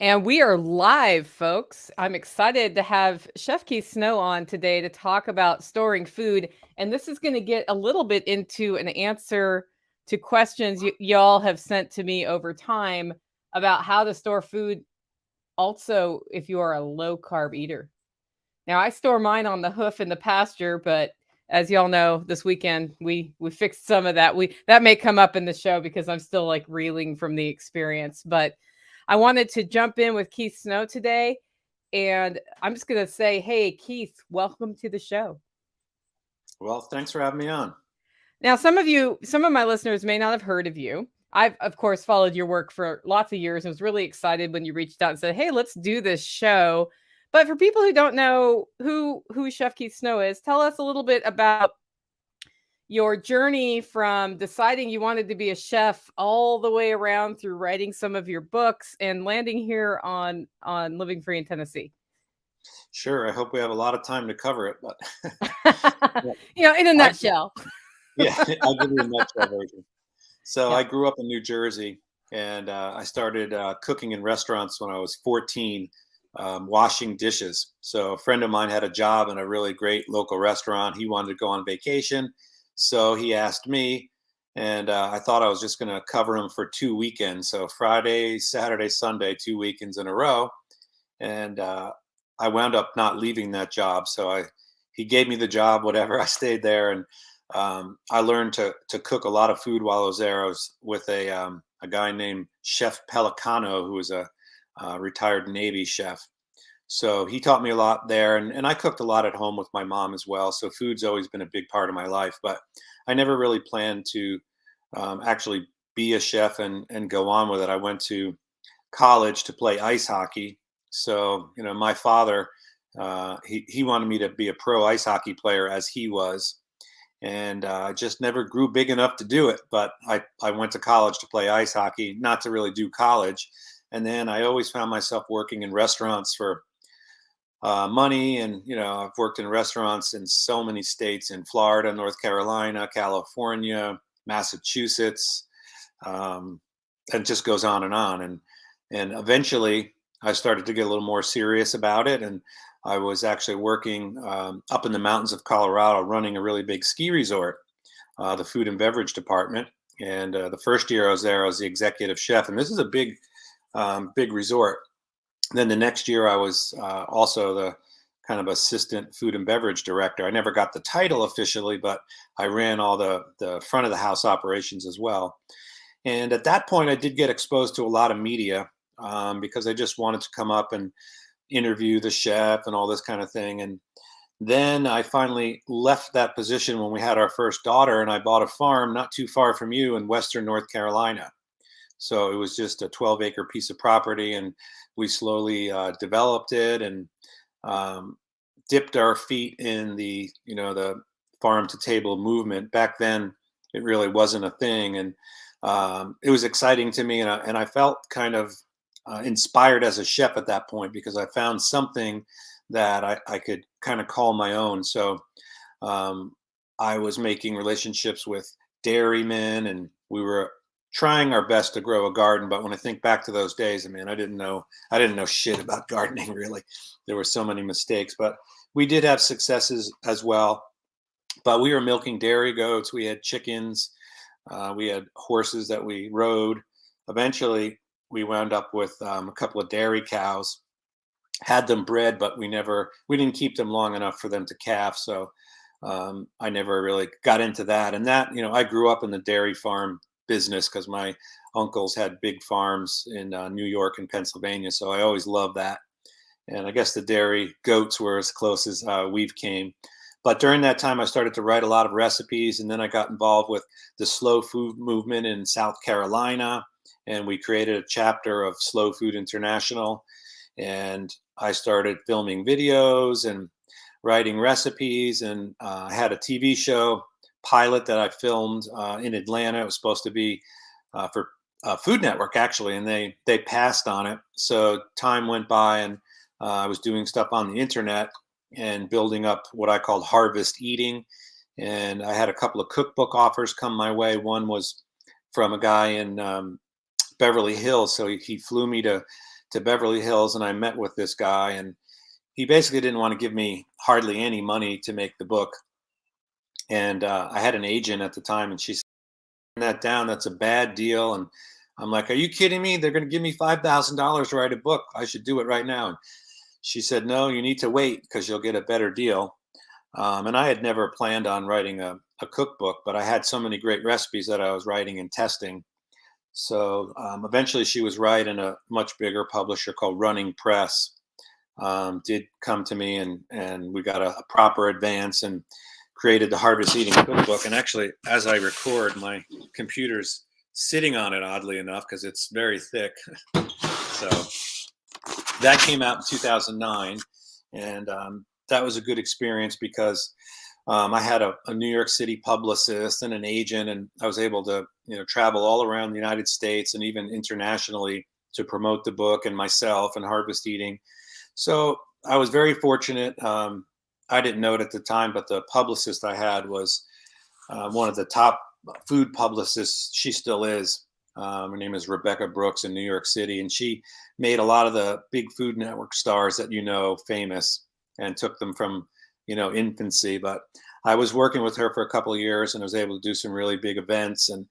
And we are live, folks. I'm excited to have Chef Keith Snow on today to talk about storing food. And this is going to get a little bit into an answer to questions y'all have sent to me over time about how to store food. Also, if you are a low carb eater. Now, I store mine on the hoof in the pasture, but as y'all know, this weekend we fixed some of that. We that may come up in the show because I'm still like reeling from the experience. But I wanted to jump in with Keith Snow today, and I'm just gonna say, hey, Keith, welcome to the show. Well, thanks for having me on. Now, some of my listeners may not have heard of you. I've, of course, followed your work for lots of years and was really excited when you reached out and said, hey, let's do this show. But for people who don't know who Chef Keith Snow is, tell us a little bit about your journey from deciding you wanted to be a chef all the way around through writing some of your books and landing here on Living Free in Tennessee. Sure. I hope we have a lot of time to cover it, but In a I, nutshell. yeah, I'll give you a nutshell version. So Yeah. I grew up in New Jersey, and I started cooking in restaurants when I was 14, washing dishes. So a friend of mine had a job in a really great local restaurant. He wanted to go on vacation, so he asked me, and I thought I was just going to cover him for 2 weekends. So Friday, Saturday, Sunday, 2 weekends in a row. And I wound up not leaving that job. So he gave me the job, whatever. I stayed there, and I learned to cook a lot of food while I was there. I was with a guy named Chef Pelicano, who was a retired Navy chef. So he taught me a lot there, and I cooked a lot at home with my mom as well. So food's always been a big part of my life, but I never really planned to actually be a chef and go on with it. I went to college to play ice hockey. So, my father, he wanted me to be a pro ice hockey player as he was. And I just never grew big enough to do it. But I went to college to play ice hockey, not to really do college. And then I always found myself working in restaurants for money. And, I've worked in restaurants in so many states in Florida, North Carolina, California, Massachusetts. Um, and it just goes on and on. And eventually, I started to get a little more serious about it. And I was actually working up in the mountains of Colorado, running a really big ski resort, the food and beverage department. And the first year I was there, I was the executive chef. And this is a big resort. Then the next year, I was also the kind of assistant food and beverage director. I never got the title officially, but I ran all the front of the house operations as well. And at that point, I did get exposed to a lot of media because I just wanted to come up and interview the chef and all this kind of thing. And then I finally left that position when we had our first daughter, and I bought a farm not too far from you in Western North Carolina. So it was just a 12-acre piece of property, and we slowly developed it and um, dipped our feet in the farm to table movement. Back then, it really wasn't a thing, and it was exciting to me, and I felt kind of inspired as a chef at that point because I found something that I could kind of call my own. So um, I was making relationships with dairymen, and we were trying our best to grow a garden. But when I think back to those days, I mean, I didn't know shit about gardening really. There were so many mistakes, but we did have successes as well. But we were milking dairy goats. We had chickens. We had horses that we rode. Eventually, we wound up with a couple of dairy cows. Had them bred, but we didn't keep them long enough for them to calf. So I never really got into that. And that, I grew up in the dairy farm business because my uncles had big farms in New York and Pennsylvania. So I always loved that. And I guess the dairy goats were as close as we've came. But during that time, I started to write a lot of recipes, and then I got involved with the slow food movement in South Carolina, and we created a chapter of Slow Food International. And I started filming videos and writing recipes, and I had a TV show pilot that I filmed in Atlanta. It was supposed to be for Food Network actually, and they passed on it. So time went by, and I was doing stuff on the internet and building up what I called harvest eating. And I had a couple of cookbook offers come my way. One was from a guy in Beverly Hills, so he flew me to to Beverly Hills, and I met with this guy, and he basically didn't want to give me hardly any money to make the book. And I had an agent at the time, and she said, that down, that's a bad deal. And I'm like, are you kidding me? They're going to give me $5,000 to write a book. I should do it right now. And she said, no, you need to wait because you'll get a better deal. And I had never planned on writing a cookbook, but I had so many great recipes that I was writing and testing. So eventually she was right, and a much bigger publisher called Running Press did come to me, and we got a proper advance and created the Harvest Eating Cookbook. And actually, as I record, my computer's sitting on it, oddly enough, because it's very thick. So that came out in 2009, and that was a good experience because I had a New York City publicist and an agent, and I was able to travel all around the United States and even internationally to promote the book and myself and Harvest Eating. So I was very fortunate. I didn't know it at the time, but the publicist I had was one of the top food publicists. She still is. Her name is Rebecca Brooks in New York City, and she made a lot of the big Food Network stars that famous, and took them from infancy. But I was working with her for a couple of years, and I was able to do some really big events, and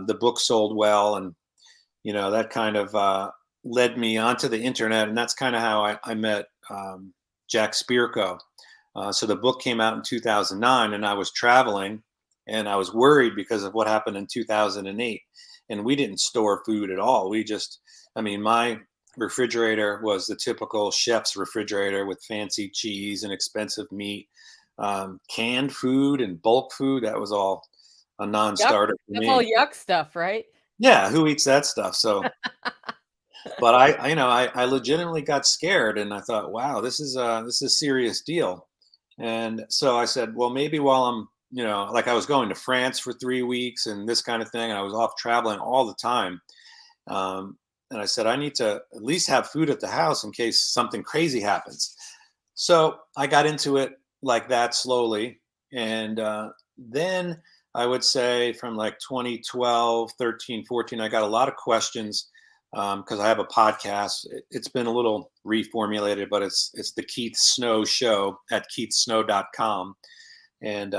the book sold well, and that kind of led me onto the internet, and that's kind of how I met Jack Spirko. So the book came out in 2009, and I was traveling, and I was worried because of what happened in 2008. And we didn't store food at all. My refrigerator was the typical chef's refrigerator with fancy cheese and expensive meat. Canned food and bulk food, that was all a non-starter for That's me. all yuck stuff, right? Yeah, who eats that stuff? So, but I legitimately got scared, and I thought, wow, this is a serious deal. And so I said, well, maybe while I'm, like I was going to France for 3 weeks and this kind of thing, and I was off traveling all the time. And I said, I need to at least have food at the house in case something crazy happens. So I got into it like that slowly. And then I would say from like 2012, 13, 14, I got a lot of questions because I have a podcast. It's been a little reformulated, but it's the Keith Snow Show at keithsnow.com. And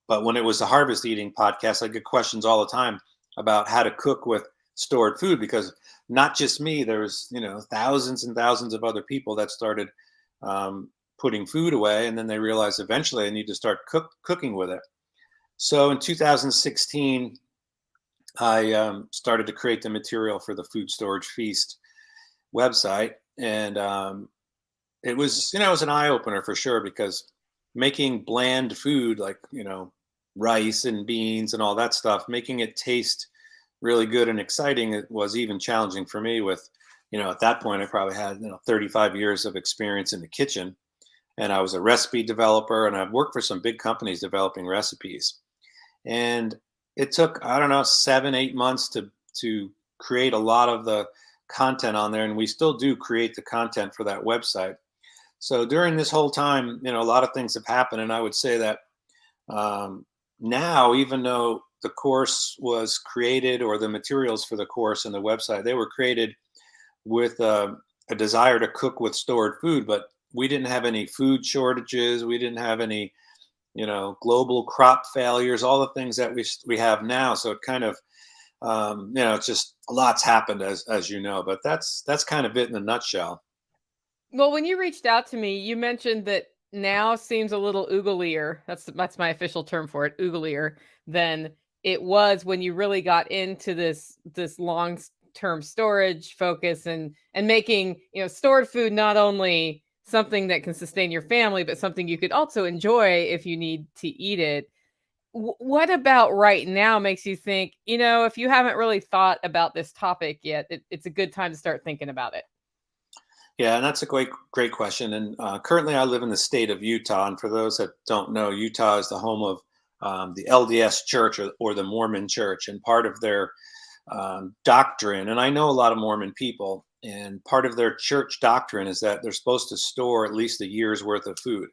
but when it was the Harvest Eating podcast, I get questions all the time about how to cook with stored food, because not just me, there's thousands and thousands of other people that started putting food away, and then they realized eventually they need to start cooking with it. So in 2016, I started to create the material for the Food Storage Feast website, and it was it was an eye opener for sure, because making bland food like rice and beans and all that stuff, making it taste really good and exciting, it was even challenging for me with, at that point I probably had 35 years of experience in the kitchen, and I was a recipe developer, and I've worked for some big companies developing recipes. And it took, I don't know, 7-8 months to create a lot of the content on there, and we still do create the content for that website. So during this whole time, a lot of things have happened, and I would say that now, even though the course was created, or the materials for the course and the website, they were created with a desire to cook with stored food, but we didn't have any food shortages. We didn't have any, global crop failures, all the things that we have now. So it kind of, it's just a lot's happened, as you know, but that's kind of it in a nutshell. Well, when you reached out to me, you mentioned that now seems a little ooglier. That's my official term for it, ooglier, than it was when you really got into this long-term storage focus, and making, stored food not only something that can sustain your family, but something you could also enjoy if you need to eat it. What about right now makes you think, if you haven't really thought about this topic yet, it's a good time to start thinking about it? Yeah, and that's a great question. And currently, I live in the state of Utah. And for those that don't know, Utah is the home of the LDS Church, or the Mormon Church, and part of their doctrine. And I know a lot of Mormon people, and part of their church doctrine is that they're supposed to store at least a year's worth of food.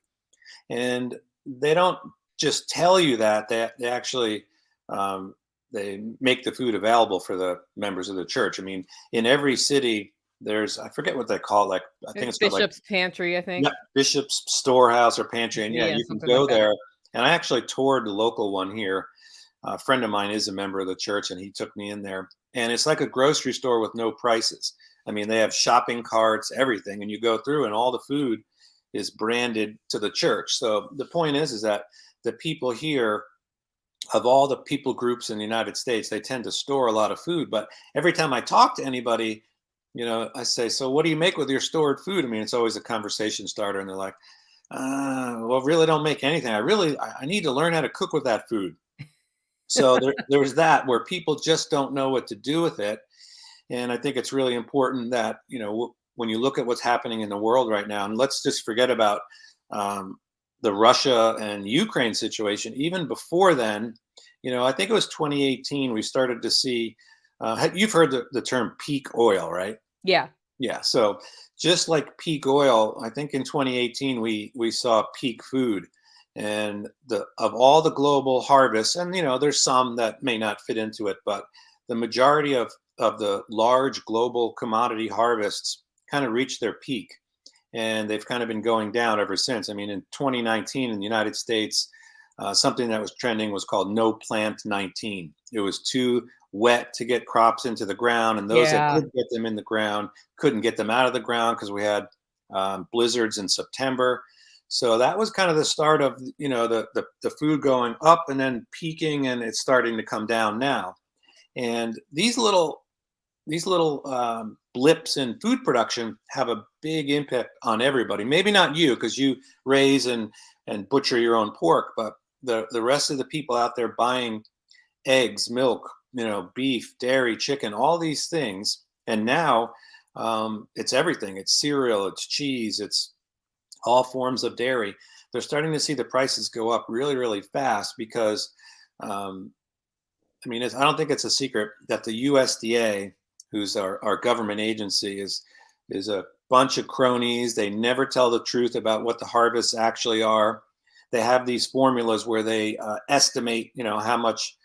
And they don't just tell you that; they actually they make the food available for the members of the church. I mean, in every city I forget what they call it, like I think It's it's called like Bishop's Pantry, I yeah, think. Bishop's Storehouse or Pantry, and yeah, Yeah, you can something like go that. there. And I actually toured the local one here. A friend of mine is a member of the church, and he took me in there. And it's like a grocery store with no prices. I mean, they have shopping carts, everything, and you go through, and all the food is branded to the church. So the point is that the people here, of all the people groups in the United States, they tend to store a lot of food. But every time I talk to anybody, I say, "So what do you make with your stored food?" I mean, it's always a conversation starter, and they're like, well, really don't make anything. I need to learn how to cook with that food." So there was that where people just don't know what to do with it. And I think it's really important that, when you look at what's happening in the world right now, and let's just forget about um, the Russia and Ukraine situation. Even before then, I think it was 2018, we started to see, you've heard the term peak oil, right? Yeah. Yeah. So just like peak oil, I think in 2018 we saw peak food, and the of all the global harvests, and there's some that may not fit into it, but the majority of the large global commodity harvests kind of reached their peak, and they've kind of been going down ever since. I mean, in 2019 in the United States, something that was trending was called No Plant 19. It was too wet to get crops into the ground, and those that Yeah. could get them in the ground couldn't get them out of the ground because we had blizzards in September. So that was kind of the start of the food going up and then peaking, and it's starting to come down now. And these little blips in food production have a big impact on everybody. Maybe not you, because you raise and butcher your own pork, but the rest of the people out there buying eggs, milk, beef, dairy, chicken, all these things. And now it's everything. It's cereal, it's cheese, it's all forms of dairy. They're starting to see the prices go up really, really fast because um, I mean, I don't think it's a secret that the USDA, who's our government agency, is a bunch of cronies. They never tell the truth about what the harvests actually are. They have these formulas where they estimate, how much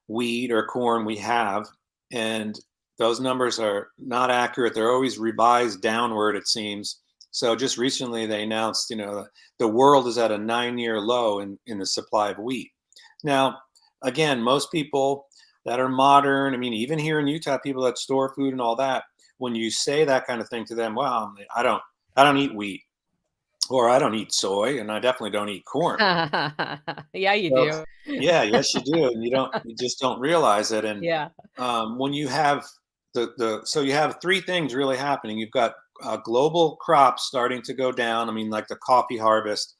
wheat or corn we have, and those numbers are not accurate. They're always revised downward, it seems. So just recently, they announced, the world is at a 9-year low in the supply of wheat. Now, again, most people that are modern, I mean, even here in Utah, people that store food and all that, when you say that kind of thing to them, well, I don't eat wheat, or I don't eat soy, and I definitely don't eat corn. Yeah, you So, do. yeah, yes, you do, and you just don't realize it. And Yeah. when you have so you have three things really happening. You've got global crops starting to go down. I mean, like the coffee harvest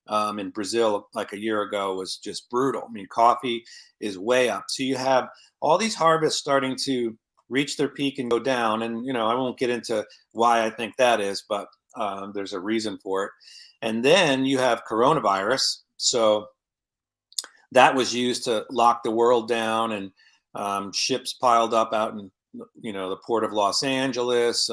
in Brazil, like a year ago, was just brutal. I mean, coffee is way up. So you have all these harvests starting to reach their peak and go down. And I won't get into why I think that is, but there's a reason for it. And then you have coronavirus. So that was used to lock the world down, and ships piled up out in the port of Los Angeles.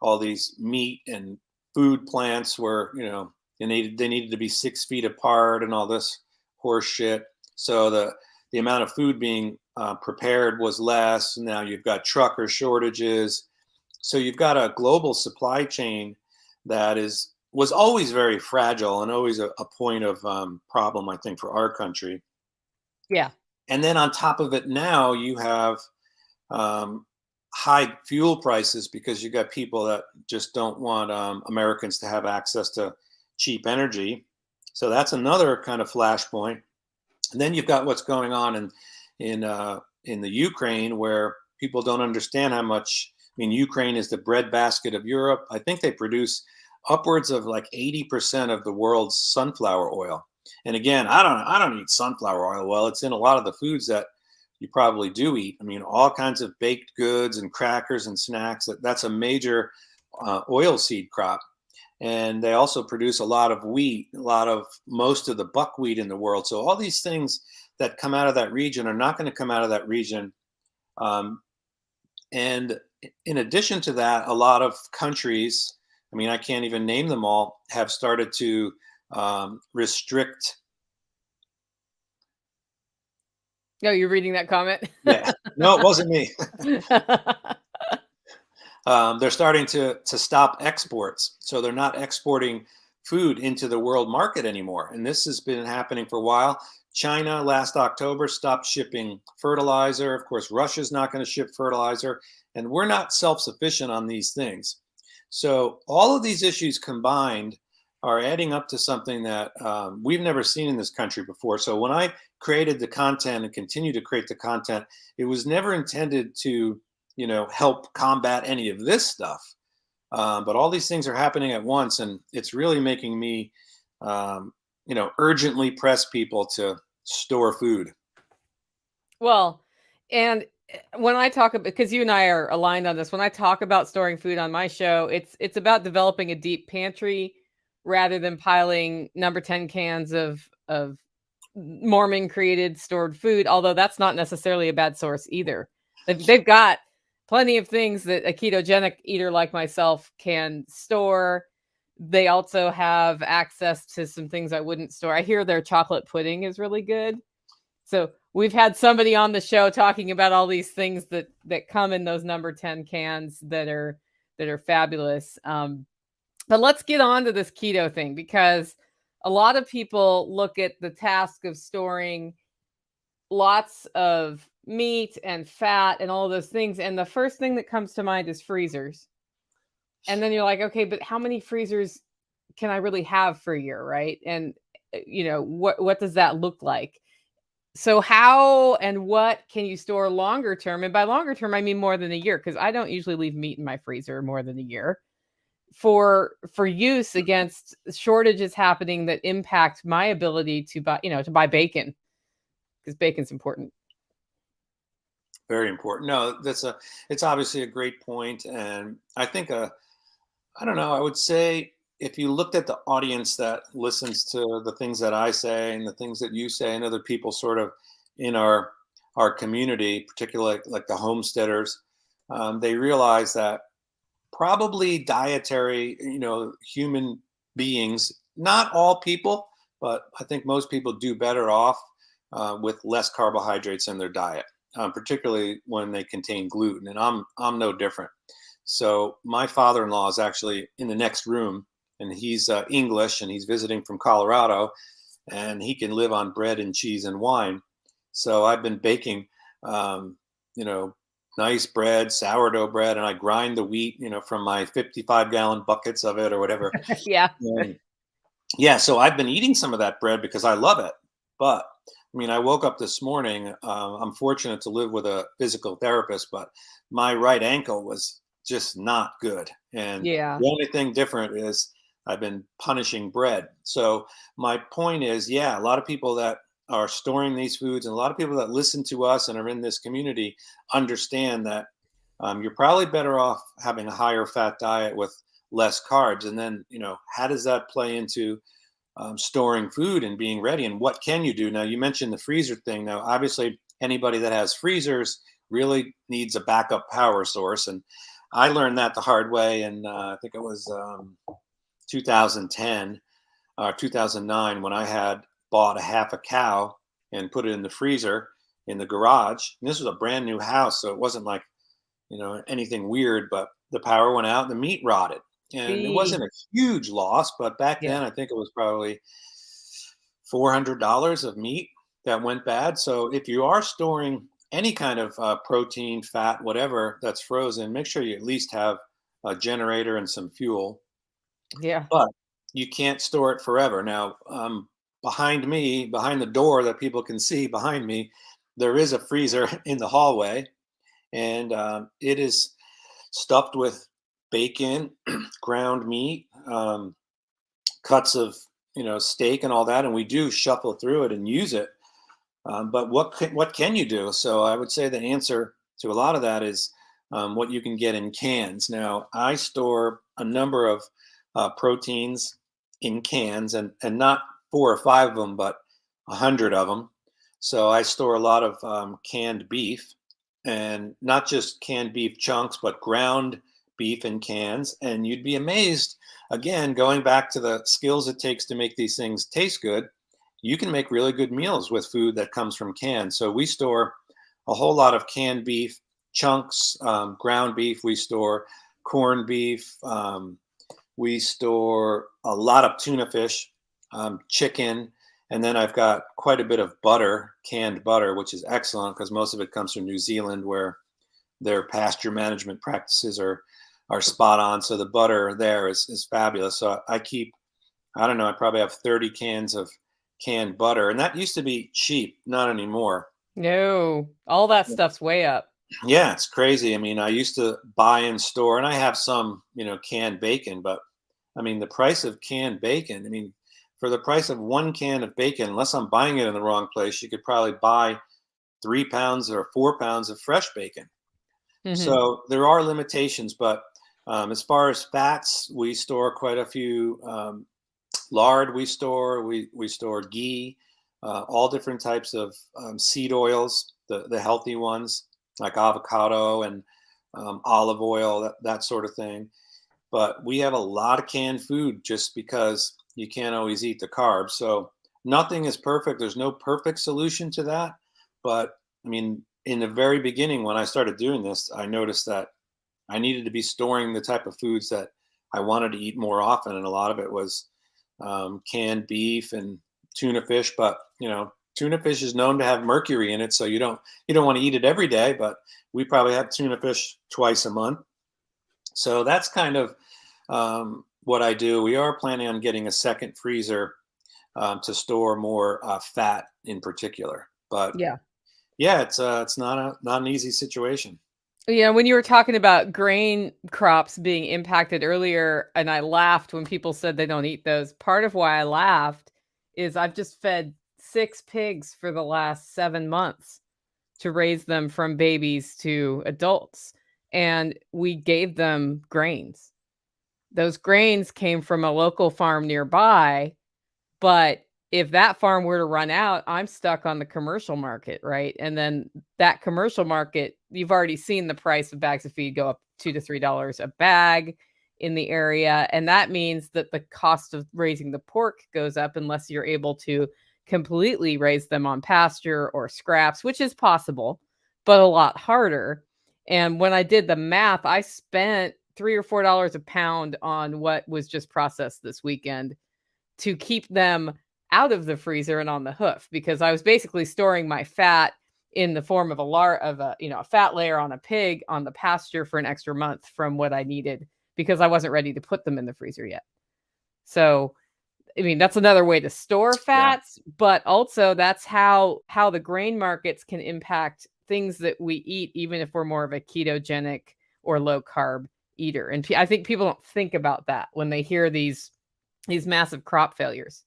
All these meat and food plants were they needed to be 6 feet apart and all this horse shit. So the amount of food being prepared was less. Now you've got trucker shortages. So you've got a global supply chain that was always very fragile and always a point of problem, I think, for our country. Yeah. And then on top of it, now you have um, high fuel prices because you got people that just don't want Americans to have access to cheap energy. So that's another kind of flashpoint. And then you've got what's going on in the Ukraine, where people don't understand how much. I mean, Ukraine is the breadbasket of Europe. I think they produce upwards of like 80% of the world's sunflower oil. And again, I don't eat sunflower oil. Well, it's in a lot of the foods that you probably do eat. I mean, all kinds of baked goods and crackers and snacks. That's a major oil seed crop. And they also produce a lot of wheat, most of the buckwheat in the world. So all these things that come out of that region are not going to come out of that region. And in addition to that, a lot of countries, I mean, I can't even name them all, have started to restrict. No, you're reading that comment? Yeah, no, it wasn't me. they're starting to stop exports. So they're not exporting food into the world market anymore. And this has been happening for a while. China last October stopped shipping fertilizer. Of course, Russia's not going to ship fertilizer. And we're not self-sufficient on these things. So all of these issues combined are adding up to something that we've never seen in this country before. So when I created the content and continue to create the content, it was never intended to, help combat any of this stuff. But all these things are happening at once, and it's really making me, urgently press people to store food. Well, and when I talk about, because you and I are aligned on this, when I talk about storing food on my show, it's about developing a deep pantry rather than piling number 10 cans of Mormon created stored food, although that's not necessarily a bad source either. They've got plenty of things that a ketogenic eater like myself can store. They also have access to some things I wouldn't store. I hear their chocolate pudding is really good. So we've had somebody on the show talking about all these things that come in those number 10 cans that are fabulous. But let's get on to this keto thing, because a lot of people look at the task of storing lots of meat and fat and all those things, and the first thing that comes to mind is freezers. And then you're like, okay, but how many freezers can I really have for a year, right? And what does that look like? So how and what can you store longer term? And by longer term, I mean more than a year, because I don't usually leave meat in my freezer more than a year for use against shortages happening that impact my ability to buy bacon, because bacon's important. Very important. No, it's obviously a great point. And I think, I don't know, I would say if you looked at the audience that listens to the things that I say and the things that you say and other people sort of in our community, particularly like the homesteaders, they realize that probably dietary, human beings, not all people, but I think most people do better off with less carbohydrates in their diet, particularly when they contain gluten. And I'm no different. So my father-in-law is actually in the next room, and he's English, and he's visiting from Colorado, and he can live on bread and cheese and wine. So I've been baking, nice bread, sourdough bread, and I grind the wheat, from my 55-gallon buckets of it or whatever. Yeah. And yeah, so I've been eating some of that bread because I love it. But I mean, I woke up this morning. I'm fortunate to live with a physical therapist, but my right ankle was just not good. And Yeah. the only thing different is I've been punishing bread. So my point is, yeah, a lot of people that are storing these foods and a lot of people that listen to us and are in this community understand that you're probably better off having a higher fat diet with less carbs. And then, how does that play into storing food and being ready? And what can you do? Now, you mentioned the freezer thing. Now, obviously, anybody that has freezers really needs a backup power source. And I learned that the hard way. And I think it was 2010 or 2009 when I had bought a half a cow and put it in the freezer in the garage. And this was a brand new house, so it wasn't like, anything weird, but the power went out and the meat rotted. And it wasn't a huge loss, but back then I think it was probably $400 of meat that went bad. So if you are storing any kind of protein, fat, whatever that's frozen, make sure you at least have a generator and some fuel. Yeah. But you can't store it forever. Now, behind me, behind the door that people can see behind me, there is a freezer in the hallway, and it is stuffed with bacon, ground meat, cuts of steak and all that, and we do shuffle through it and use it. But what can you do? So I would say the answer to a lot of that is what you can get in cans. Now I store a number of proteins in cans, and not 4 or 5 of them, but 100 of them. So I store a lot of canned beef, and not just canned beef chunks, but ground beef in cans. And you'd be amazed, again, going back to the skills it takes to make these things taste good, you can make really good meals with food that comes from cans. So we store a whole lot of canned beef chunks, ground beef. We store corned beef. We store a lot of tuna fish, chicken, and then I've got quite a bit of butter, canned butter, which is excellent because most of it comes from New Zealand, where their pasture management practices are spot on. So the butter there is fabulous. So I keep, I don't know, I probably have 30 cans of canned butter, and that used to be cheap, not anymore. No, all that stuff's way up. Yeah, it's crazy. I mean, I used to buy in store, and I have some, canned bacon, but I mean, the price of canned bacon, I mean, for the price of one can of bacon, unless I'm buying it in the wrong place, you could probably buy 3 pounds or 4 pounds of fresh bacon. Hmm. So there are limitations, but as far as fats, we store quite a few. Lard we store ghee, all different types of seed oils, the healthy ones like avocado and olive oil, that sort of thing. But we have a lot of canned food just because you can't always eat the carbs. So nothing is perfect. There's no perfect solution to that. But I mean, in the very beginning, when I started doing this, I noticed that I needed to be storing the type of foods that I wanted to eat more often. And a lot of it was canned beef and tuna fish. But, tuna fish is known to have mercury in it. So you don't want to eat it every day, but we probably have tuna fish twice a month. So that's kind of what I do. We are planning on getting a second freezer to store more fat in particular. But Yeah. yeah, it's not an easy situation. Yeah, when you were talking about grain crops being impacted earlier, and I laughed when people said they don't eat those. Part of why I laughed is I've just fed 6 pigs for the last 7 months to raise them from babies to adults, and we gave them grains. Those grains came from a local farm nearby, but if that farm were to run out, I'm stuck on the commercial market, right? And then that commercial market, you've already seen the price of bags of feed go up $2 to $3 a bag in the area. And that means that the cost of raising the pork goes up unless you're able to completely raise them on pasture or scraps, which is possible, but a lot harder. And when I did the math, I spent $3 or $4 a pound on what was just processed this weekend to keep them out of the freezer and on the hoof, because I was basically storing my fat in the form of a fat layer on a pig on the pasture for an extra month from what I needed, because I wasn't ready to put them in the freezer yet. So, I mean, that's another way to store Yeah. fats, but also that's how the grain markets can impact things that we eat, even if we're more of a ketogenic or low carb eater. And I think people don't think about that when they hear these massive crop failures.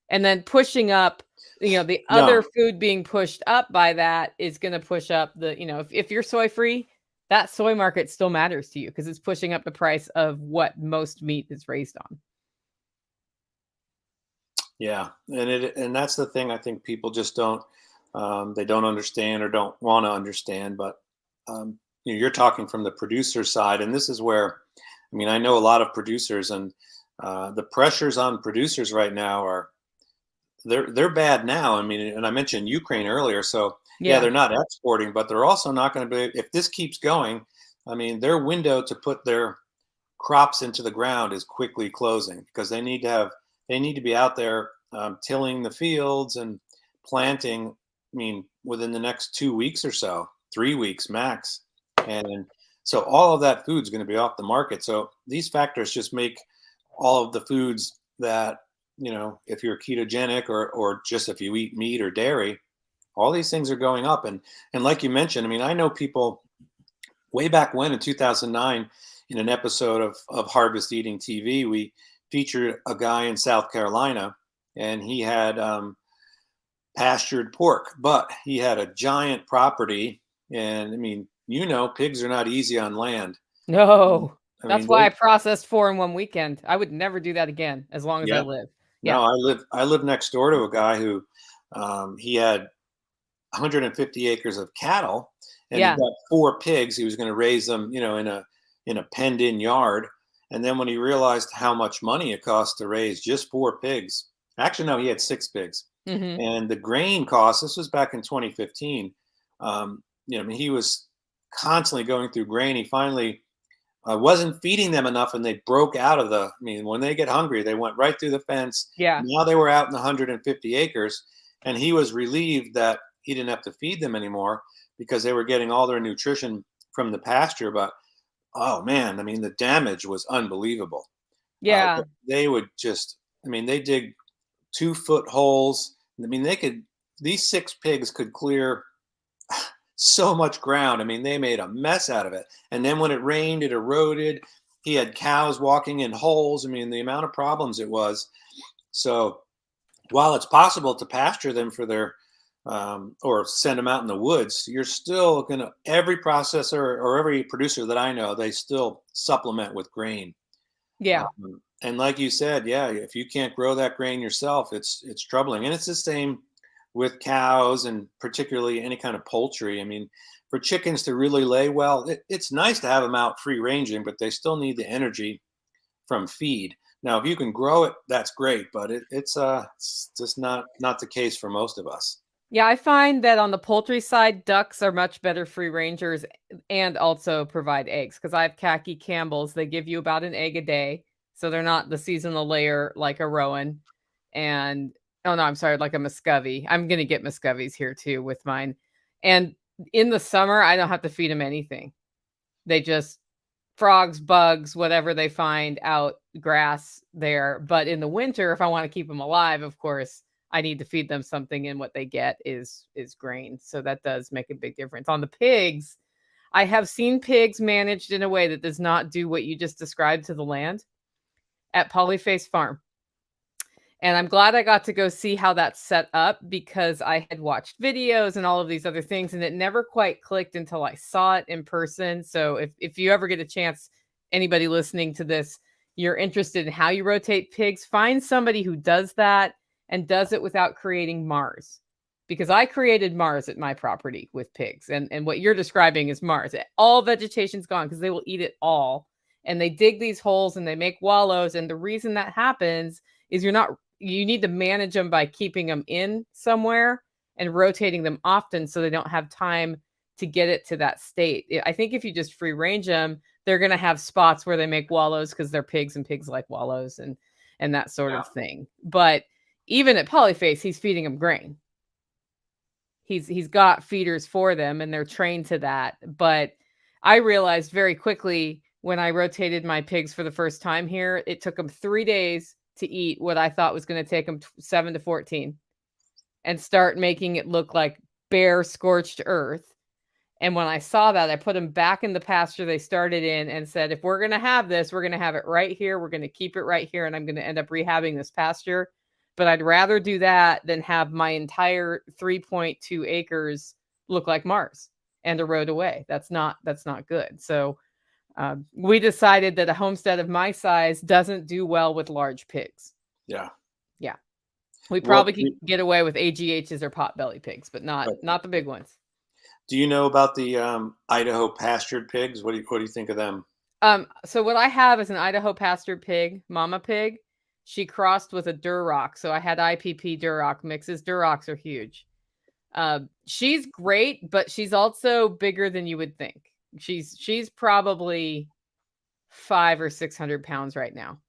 And then pushing up, the other No. food being pushed up by that is going to push up if you're soy free, that soy market still matters to you because it's pushing up the price of what most meat is raised on. Yeah, and that's the thing. I think people just don't they don't understand or don't want to understand. But you're talking from the producer side, and this is where, I mean, I know a lot of producers, and the pressures on producers right now are they're bad now. I mean, and I mentioned Ukraine earlier, so yeah, Yeah. they're not exporting, but they're also not going to be, if this keeps going. I mean, their window to put their crops into the ground is quickly closing because they need to be out there tilling the fields and planting. I mean, within the next 2 weeks or so, 3 weeks max, and so all of that food is going to be off the market. So these factors just make all of the foods that, if you're ketogenic or just if you eat meat or dairy, all these things are going up. And like you mentioned, I mean, I know people way back when in 2009, in an episode of Harvest Eating TV, we featured a guy in South Carolina, and he had pastured pork, but he had a giant property. And I mean, pigs are not easy on land. No. I That's mean, why I processed 4 in one weekend. I would never do that again as long as I yeah, live. Yeah. no, I live next door to a guy who he had 150 acres of cattle, and he Yeah. got 4 pigs. He was going to raise them, in a penned-in yard. And then when he realized how much money it cost to raise just 4 pigs, actually no, he had 6 pigs, Mhm. and the grain cost. This was back in 2015. I mean, he was constantly going through grain. He finally I wasn't feeding them enough, and they broke out of the. I mean, when they get hungry, they went right through the fence. Yeah. Now they were out in the 150 acres, and he was relieved that he didn't have to feed them anymore because they were getting all their nutrition from the pasture. But oh man, I mean, the damage was unbelievable. Uh, Yeah. they would just, I mean, they dig 2 foot holes. I mean, they could. These 6 pigs could clear so much ground. I mean, they made a mess out of it. And then when it rained, it eroded. He had cows walking in holes. I mean, the amount of problems it was. So while it's possible to pasture them for their or send them out in the woods, you're still going to, every processor or every producer that I know, they still supplement with grain. Yeah. And like you said, yeah, if you can't grow that grain yourself, it's troubling. And it's the same with cows and particularly any kind of poultry. I mean, for chickens to really lay well, it's nice to have them out free ranging, but they still need the energy from feed. Now, if you can grow it, that's great, but it's just not the case for most of us. Yeah, I find that on the poultry side, ducks are much better free rangers and also provide eggs because I have khaki Campbells. They give you about an egg a day. So they're not the seasonal layer like a Rowan. And oh no, I'm sorry, like a Muscovy. I'm gonna get Muscovies here too with mine. And in the summer, I don't have to feed them anything. They just frogs, bugs, whatever they find out, grass there. But in the winter, if I want to keep them alive, of course, I need to feed them something, and what they get is grain. So that does make a big difference. On the pigs, I have seen pigs managed in a way that does not do what you just described to the land at Polyface Farm. And I'm glad I got to go see how that's set up because I had watched videos and all of these other things, and it never quite clicked until I saw it in person. So if you ever get a chance, anybody listening to this, you're interested in how you rotate pigs, find somebody who does that and does it without creating Mars. Because I created Mars at my property with pigs. And what you're describing is Mars. All vegetation's gone because they will eat it all. And they dig these holes and they make wallows. And the reason that happens is you need to manage them by keeping them in somewhere and rotating them often so they don't have time to get it to that state. I think if you just free range them, they're going to have spots where they make wallows because they're pigs and pigs like wallows and that sort of thing. But even at Polyface, he's feeding them grain. He's got feeders for them and they're trained to that. But I realized very quickly when I rotated my pigs for the first time here, it took them 3 days to eat what I thought was going to take them 7 to 14 and start making it look like bare scorched earth. And when I saw that, I put them back in the pasture they started in and said, if we're going to have this, we're going to have it right here. We're going to keep it right here. And I'm going to end up rehabbing this pasture. But I'd rather do that than have my entire 3.2 acres look like Mars and erode away. That's not good. So we decided that a homestead of my size doesn't do well with large pigs. Yeah. Yeah. We probably could get away with AGHs or potbelly pigs, but not the big ones. Do you know about the Idaho pastured pigs? What do you think of them? So what I have is an Idaho pastured pig, mama pig. She crossed with a Duroc. So I had IPP Duroc mixes. Durocs are huge. She's great, but she's also bigger than you would think. She's probably 500 or 600 pounds right now.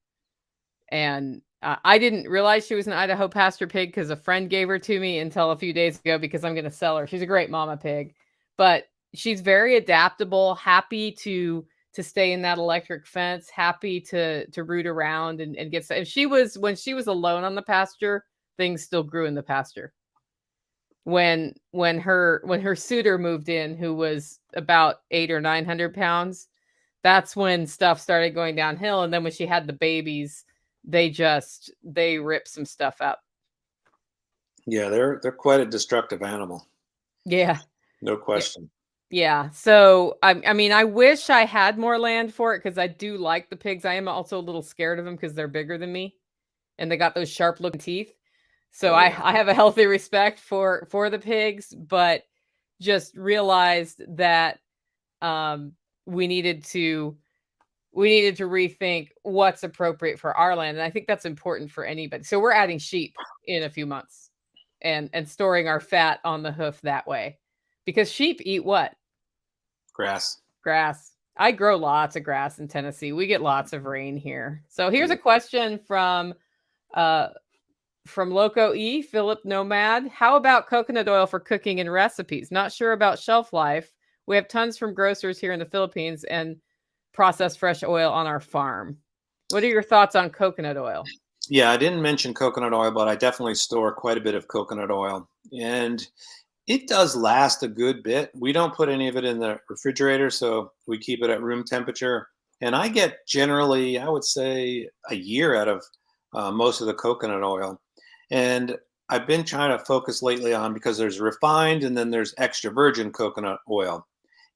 And I didn't realize she was an Idaho pasture pig because a friend gave her to me until a few days ago because I'm going to sell her. She's a great mama pig, but she's very adaptable, happy to stay in that electric fence, happy to root around and get. When she was alone on the pasture, things still grew in the pasture. When her suitor moved in, who was about 800 or 900 pounds, that's when stuff started going downhill. And then when she had the babies, they ripped some stuff up. Yeah, they're quite a destructive animal. Yeah, no question. Yeah. So I mean, I wish I had more land for it because I do like the pigs. I am also a little scared of them because they're bigger than me, and they got those sharp looking teeth. So I have a healthy respect for the pigs, but just realized that we needed to rethink what's appropriate for our land. And I think that's important for anybody. So we're adding sheep in a few months and storing our fat on the hoof that way, because sheep eat what? Grass. I grow lots of grass in Tennessee. We get lots of rain here. So here's a question uh from Loco E, Philip Nomad. How about coconut oil for cooking and recipes? Not sure about shelf life. We have tons from grocers here in the Philippines and process fresh oil on our farm. What are your thoughts on coconut oil? Yeah, I didn't mention coconut oil, but I definitely store quite a bit of coconut oil. And it does last a good bit. We don't put any of it in the refrigerator, so we keep it at room temperature. And I get generally, I would say, a year out of most of the coconut oil. And I've been trying to focus lately on, because there's refined and then there's extra virgin coconut oil.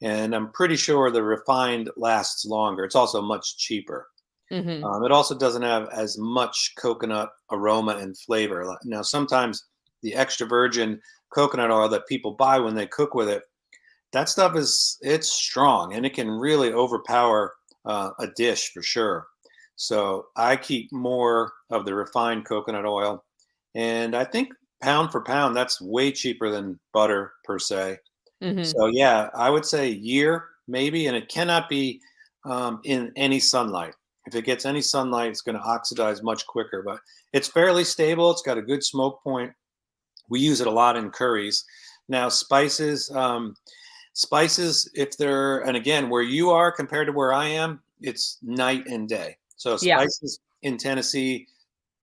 And I'm pretty sure the refined lasts longer. It's also much cheaper. Mm-hmm. It also doesn't have as much coconut aroma and flavor. Now, sometimes the extra virgin coconut oil that people buy when they cook with it, that stuff it's strong and it can really overpower a dish for sure. So I keep more of the refined coconut oil, and I think pound for pound, that's way cheaper than butter per se. Mm-hmm. So yeah, I would say a year maybe, and it cannot be in any sunlight. If it gets any sunlight, it's going to oxidize much quicker. But it's fairly stable. It's got a good smoke point. We use it a lot in curries. Now spices, spices, if they're, and again, where you are compared to where I am, it's night and day. So Yeah. spices in Tennessee,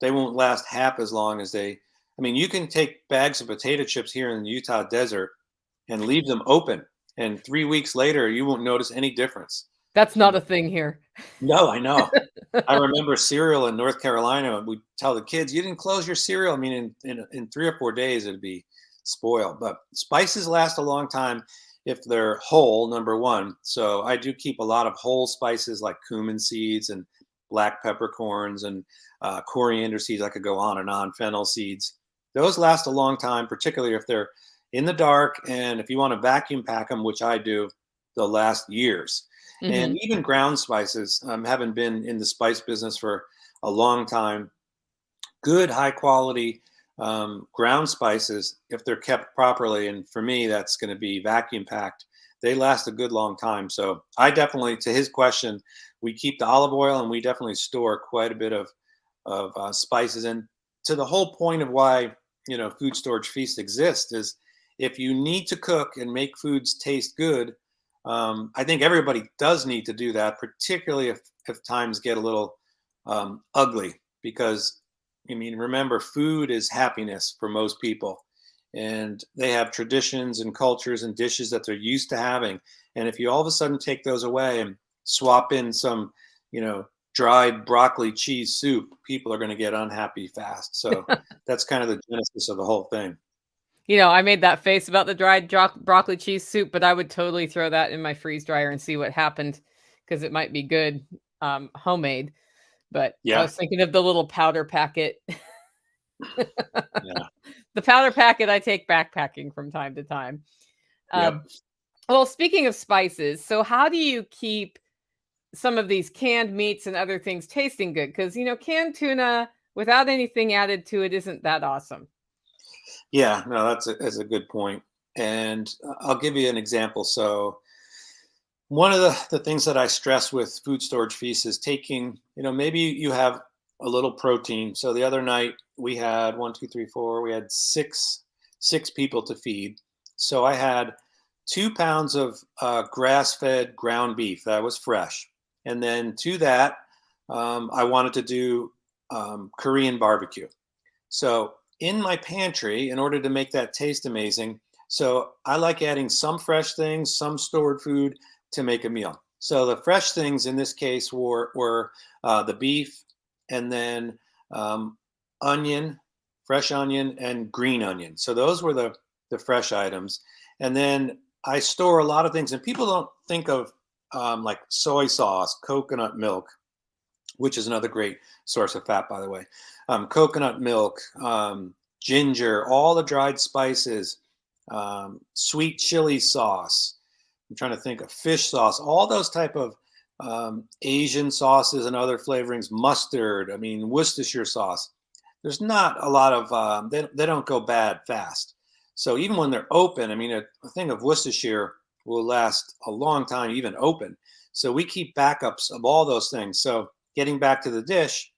they won't last half as long as they. I mean, you can take bags of potato chips here in the Utah desert and leave them open, and 3 weeks later, you won't notice any difference. That's not a thing here. No, I know. I remember cereal in North Carolina. We tell the kids, "You didn't close your cereal." I mean, in 3 or 4 days, it'd be spoiled. But spices last a long time if they're whole. Number one, so I do keep a lot of whole spices like cumin seeds and black peppercorns and coriander seeds. I could go on and on. Fennel seeds. Those last a long time, particularly if they're in the dark, and if you want to vacuum pack them, which I do, they'll last years. And Mm-hmm. even ground spices, having been in the spice business for a long time, good high quality ground spices, if they're kept properly, and for me that's going to be vacuum packed, they last a good long time. So I definitely, to his question, we keep the olive oil, and we definitely store quite a bit of spices. And to the whole point of why food storage feasts exist is, if you need to cook and make foods taste good, I think everybody does need to do that, particularly if times get a little ugly. Because, I mean, remember, food is happiness for most people, and they have traditions and cultures and dishes that they're used to having. And if you all of a sudden take those away and swap in some, dried broccoli cheese soup, people are going to get unhappy fast. So that's kind of the genesis of the whole thing. I made that face about the dried broccoli cheese soup, but I would totally throw that in my freeze dryer and see what happened, because it might be good homemade. But I Yeah. was thinking of the little powder packet. Yeah. The powder packet I take backpacking from time to time. Yep. Well, speaking of spices, so how do you keep some of these canned meats and other things tasting good? Because, canned tuna without anything added to it isn't that awesome. Yeah, no, that's a good point. And I'll give you an example. So one of the things that I stress with food storage feasts is taking, maybe you have a little protein. So the other night we had 1, 2, 3, 4, we had six people to feed. So I had 2 pounds of grass-fed ground beef that was fresh. And then to that, I wanted to do Korean barbecue. So in my pantry, in order to make that taste amazing, so I like adding some fresh things, some stored food to make a meal. So the fresh things in this case were the beef, and then onion, fresh onion, and green onion. So those were the fresh items. And then I store a lot of things, and people don't think of like soy sauce, coconut milk, which is another great source of fat, by the way. Coconut milk, ginger, all the dried spices, sweet chili sauce. I'm trying to think of fish sauce, all those type of Asian sauces and other flavorings, mustard. I mean, Worcestershire sauce. There's not a lot of, they don't go bad fast. So even when they're open, I mean, a thing of Worcestershire will last a long time, even open. So we keep backups of all those things. So getting back to the dish,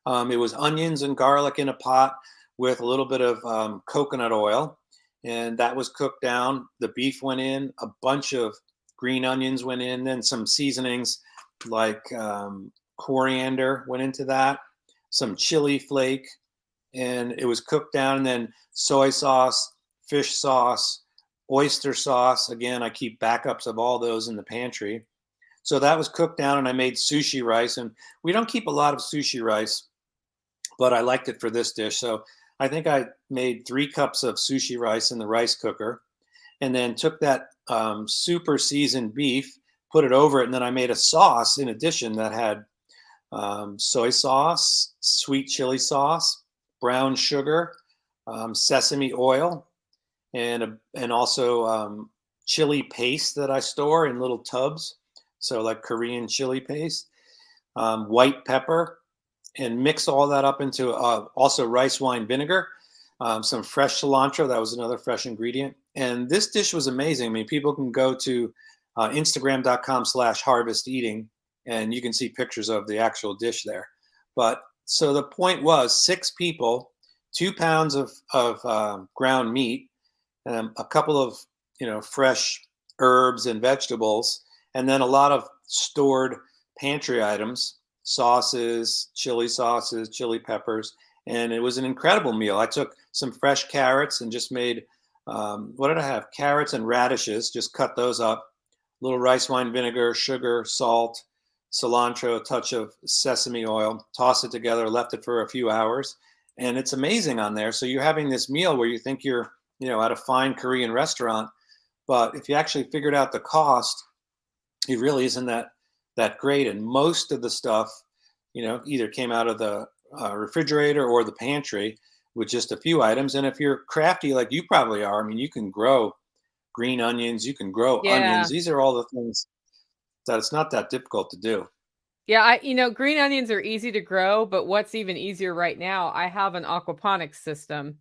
it was onions and garlic in a pot with a little bit of coconut oil, and that was cooked down. The beef went in, a bunch of green onions went in, then some seasonings like coriander went into that, some chili flake, and it was cooked down. And then soy sauce, fish sauce, oyster sauce. Again, I keep backups of all those in the pantry. So that was cooked down, and I made sushi rice. And we don't keep a lot of sushi rice, but I liked it for this dish. So I think I made 3 cups of sushi rice in the rice cooker, and then took that super seasoned beef, put it over it, and then I made a sauce in addition that had soy sauce, sweet chili sauce, brown sugar, sesame oil, and also chili paste that I store in little tubs. So like Korean chili paste, white pepper, and mix all that up into also rice wine vinegar, some fresh cilantro. That was another fresh ingredient. And this dish was amazing. I mean, people can go to Instagram.com/harvesteating, and you can see pictures of the actual dish there. But so the point was 6 people, 2 pounds of ground meat, a couple of fresh herbs and vegetables, and then a lot of stored pantry items, sauces, chili peppers, and it was an incredible meal. I took some fresh carrots and just made what did I have? Carrots and radishes. Just cut those up. Little rice wine vinegar, sugar, salt, cilantro, a touch of sesame oil. Toss it together. Left it for a few hours, and it's amazing on there. So you're having this meal where you think you're at a fine Korean restaurant, but if you actually figured out the cost, it really isn't that great. And most of the stuff, either came out of the refrigerator or the pantry with just a few items. And if you're crafty like you probably are, I mean, you can grow green onions, you can grow onions. These are all the things that it's not that difficult to do. Yeah, green onions are easy to grow, but what's even easier right now, I have an aquaponics system,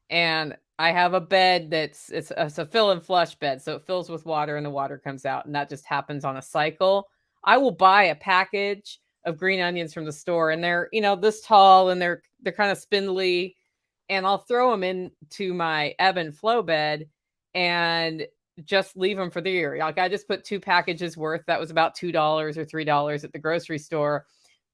and I have a bed it's a fill and flush bed. So it fills with water and the water comes out, and that just happens on a cycle. I will buy a package of green onions from the store, and they're, this tall, and they're kind of spindly, and I'll throw them into my ebb and flow bed and just leave them for the year. Like, I just put 2 packages worth. That was about $2 or $3 at the grocery store.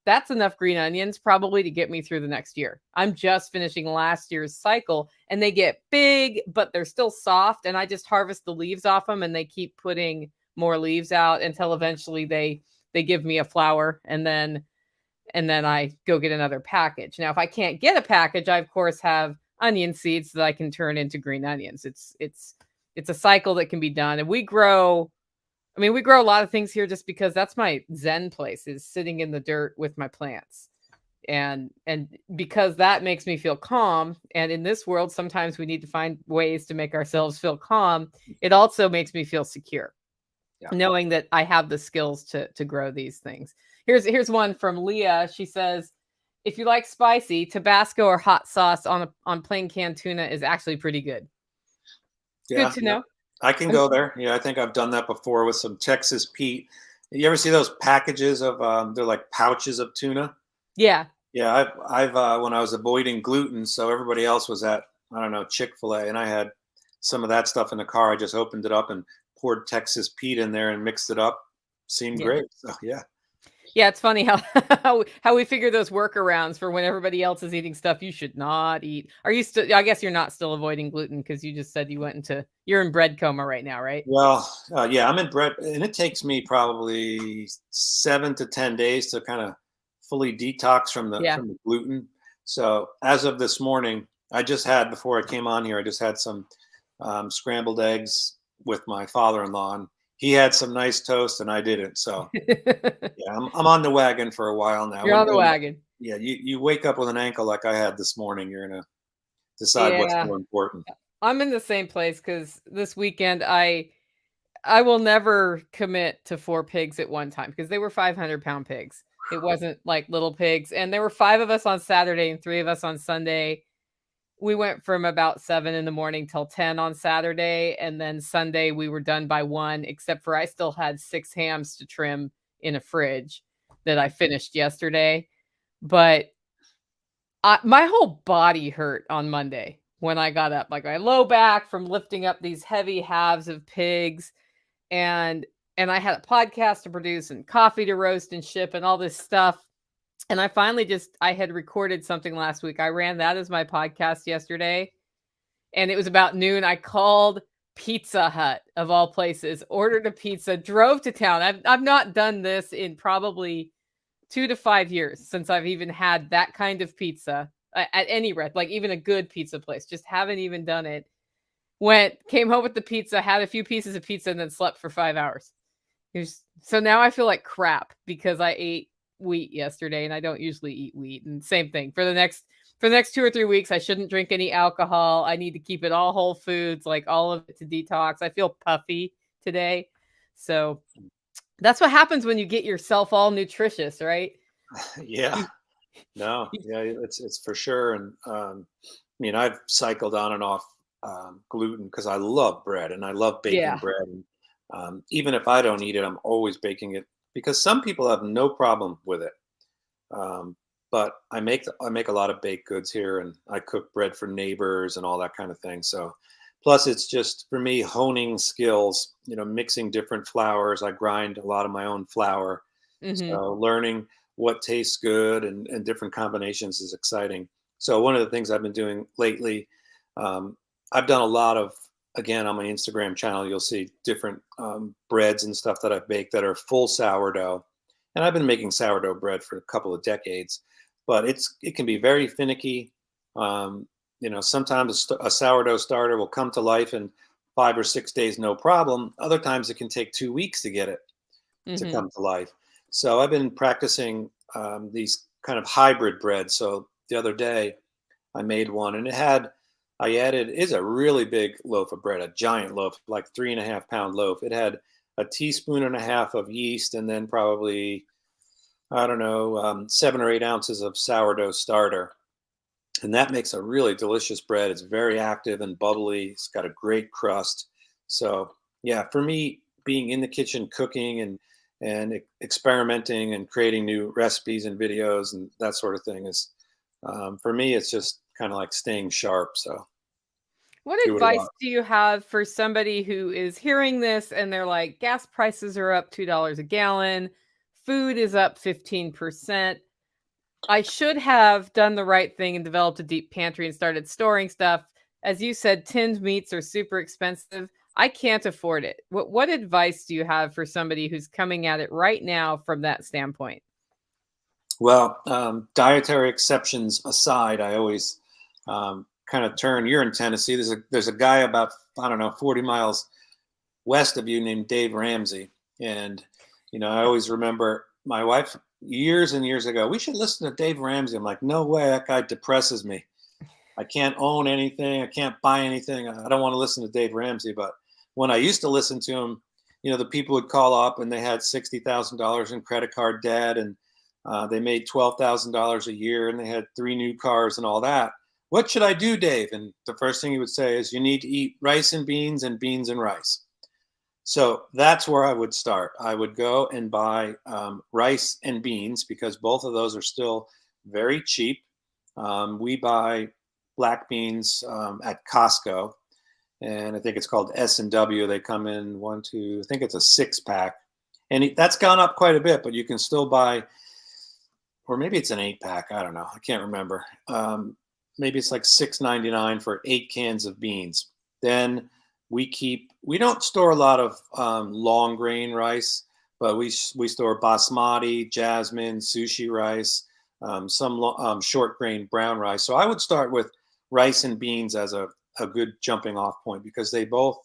That's enough green onions probably to get me through the next year. I'm just finishing last year's cycle, and they get big, but they're still soft. And I just harvest the leaves off them, and they keep putting more leaves out until eventually they give me a flower, and then I go get another package. Now, if I can't get a package, I of course have onion seeds that I can turn into green onions. It's a cycle that can be done. And we grow a lot of things here just because that's my Zen place, is sitting in the dirt with my plants. And because that makes me feel calm. And in this world, sometimes we need to find ways to make ourselves feel calm. It also makes me feel secure, knowing that I have the skills to grow these things. Here's one from Leah. She says, if you like spicy, Tabasco or hot sauce on plain canned tuna is actually pretty good. Yeah, good to know. I can go there. Yeah, I think I've done that before with some Texas Pete. You ever see those packages of they're like pouches of tuna? Yeah. Yeah, I've when I was avoiding gluten, so everybody else was at, I don't know, Chick-fil-A, and I had some of that stuff in the car. I just opened it up and poured Texas Pete in there and mixed it up. Seemed great. So yeah. Yeah, it's funny how how we figure those workarounds for when everybody else is eating stuff you should not eat. Are you still? I guess you're not still avoiding gluten because you just said you're in bread coma right now, right? Well, yeah, I'm in bread, and it takes me probably 7 to 10 days to kind of fully detox from the gluten. So as of this morning, before I came on here, I just had some scrambled eggs with my father-in-law, and he had some nice toast and I didn't. So yeah, I'm on the wagon for a while now. You're on the wagon. Yeah, you wake up with an ankle like I had this morning, you're gonna decide what's more important. I'm in the same place because this weekend I will never commit to 4 pigs at one time because they were 500-pound pigs. It wasn't like little pigs. And there were 5 of us on Saturday and 3 of us on Sunday. We went from about 7 in the morning till 10 on Saturday. And then Sunday we were done by 1, except for I still had 6 hams to trim in a fridge that I finished yesterday. But my whole body hurt on Monday when I got up, like my low back from lifting up these heavy halves of pigs, and I had a podcast to produce and coffee to roast and ship and all this stuff. And I finally I had recorded something last week. I ran that as my podcast yesterday, and it was about noon. I called Pizza Hut of all places, ordered a pizza, drove to town. I've not done this in probably 2 to 5 years since I've even had that kind of pizza at any rest, like even a good pizza place. Just haven't even done it. Came home with the pizza, had a few pieces of pizza, and then slept for 5 hours. So now I feel like crap because I ate wheat yesterday, and I don't usually eat wheat. And same thing for the next 2 or 3 weeks. I shouldn't drink any alcohol. I need to keep it all whole foods, like all of it, to detox. I feel puffy today. So that's what happens when you get yourself all nutritious, right? Yeah. No, yeah, it's for sure. And I mean, I've cycled on and off gluten because I love bread and I love baking Yeah. bread. And even if I don't eat it, I'm always baking it because some people have no problem with it. But I make a lot of baked goods here, and I cook bread for neighbors and all that kind of thing. So, plus it's just for me honing skills, mixing different flours. I grind a lot of my own flour, Hmm. so learning what tastes good and different combinations is exciting. So one of the things I've been doing lately, um, I've done a lot of, again, on my Instagram channel, you'll see different breads and stuff that I've baked that are full sourdough. And I've been making sourdough bread for a couple of decades, but it can be very finicky. Sometimes a sourdough starter will come to life in 5 or 6 days, no problem. Other times it can take 2 weeks to get it to Hmm. come to life. So I've been practicing these kind of hybrid breads. So the other day I made one, and it's a really big loaf of bread, a giant loaf, like 3.5 pound loaf. It had a teaspoon and a half of yeast, and then probably, I don't know, 7 or 8 ounces of sourdough starter. And that makes a really delicious bread. It's very active and bubbly. It's got a great crust. So yeah, for me, being in the kitchen cooking and experimenting and creating new recipes and videos and that sort of thing is, for me, it's just kind of like staying sharp. So What do it a advice lot. do you have for somebody who is hearing this and they're like, gas prices are up $2 a gallon, food is up 15%. I should have done the right thing and developed a deep pantry and started storing stuff. As you said, tinned meats are super expensive. I can't afford it. What advice do you have for somebody who's coming at it right now from that standpoint? Well, dietary exceptions aside, I always kind of turn. You're in Tennessee. There's a guy about, I don't know, 40 miles west of you named Dave Ramsey, and I always remember my wife years and years ago. We should listen to Dave Ramsey. I'm like, no way, that guy depresses me. I can't own anything. I can't buy anything. I don't want to listen to Dave Ramsey. But when I used to listen to him, the people would call up and they had $60,000 in credit card debt, and they made $12,000 a year, and they had 3 new cars and all that. What should I do, Dave? And the first thing he would say is, you need to eat rice and beans and rice. So that's where I would start. I would go and buy rice and beans because both of those are still very cheap. We buy black beans at Costco, and I think it's called S&W. They come in one, two, I think it's a 6-pack, and that's gone up quite a bit. But you can still buy, or maybe it's an 8-pack. I don't know. I can't remember. Maybe it's like $6.99 for 8 cans of beans. Then we don't store a lot of long grain rice, but we store basmati, jasmine, sushi rice, some short grain brown rice. So I would start with rice and beans as a good jumping off point because they both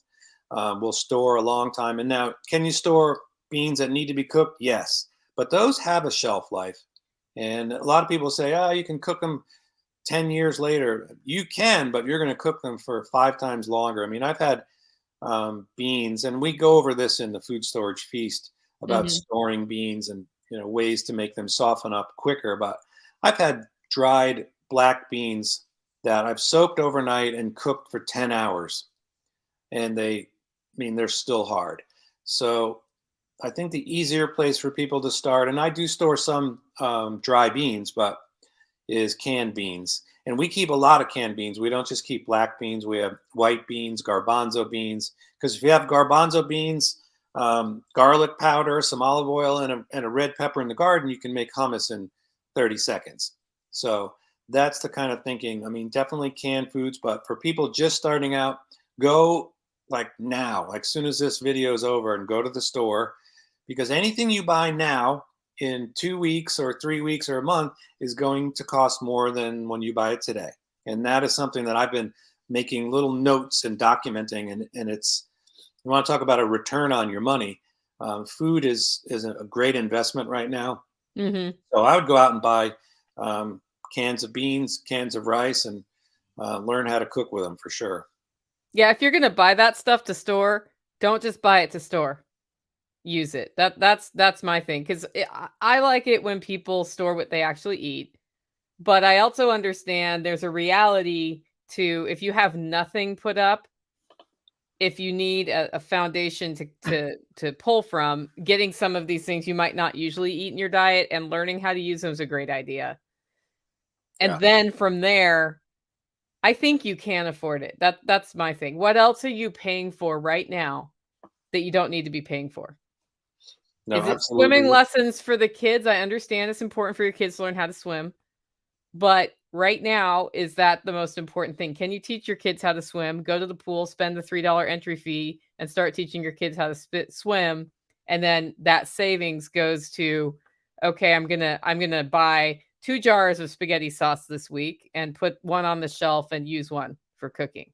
will store a long time. And now, can you store beans that need to be cooked? Yes, but those have a shelf life. And a lot of people say, oh, you can cook them 10 years later. You can, but you're going to cook them for 5 times longer. I mean, I've had beans, and we go over this in the food storage feast about Hmm. storing beans and ways to make them soften up quicker. But I've had dried black beans that I've soaked overnight and cooked for 10 hours, and they're still hard. So I think the easier place for people to start, and I do store some dry beans, but is canned beans. And we keep a lot of canned beans. We don't just keep black beans. We have white beans, garbanzo beans. Because if you have garbanzo beans, garlic powder, some olive oil, and a red pepper in the garden, you can make hummus in 30 seconds. So that's the kind of thinking. I mean, definitely canned foods, but for people just starting out, go like now, like soon as this video is over, and go to the store, because anything you buy now in 2 weeks or 3 weeks or a month is going to cost more than when you buy it today. And that is something that I've been making little notes and documenting. And it's, you want to talk about a return on your money. Food is a great investment right now. Mm-hmm. So I would go out and buy cans of beans, cans of rice, and learn how to cook with them for sure. Yeah, if you're going to buy that stuff to store, don't just buy it to store. Use it. That's my thing, because I like it when people store what they actually eat. But I also understand there's a reality to, if you have nothing put up, if you need a foundation to pull from, getting some of these things you might not usually eat in your diet and learning how to use them is a great idea. And then from there, I think you can afford it. That's my thing. What else are you paying for right now that you don't need to be paying for? No, Is it absolutely. swimming lessons for the kids? I understand it's important for your kids to learn how to swim. But right now, is that the most important thing? Can you teach your kids how to swim? Go to the pool, spend the $3 entry fee, and start teaching your kids how to swim. And then that savings goes to, okay, I'm gonna buy 2 jars of spaghetti sauce this week and put one on the shelf and use one for cooking.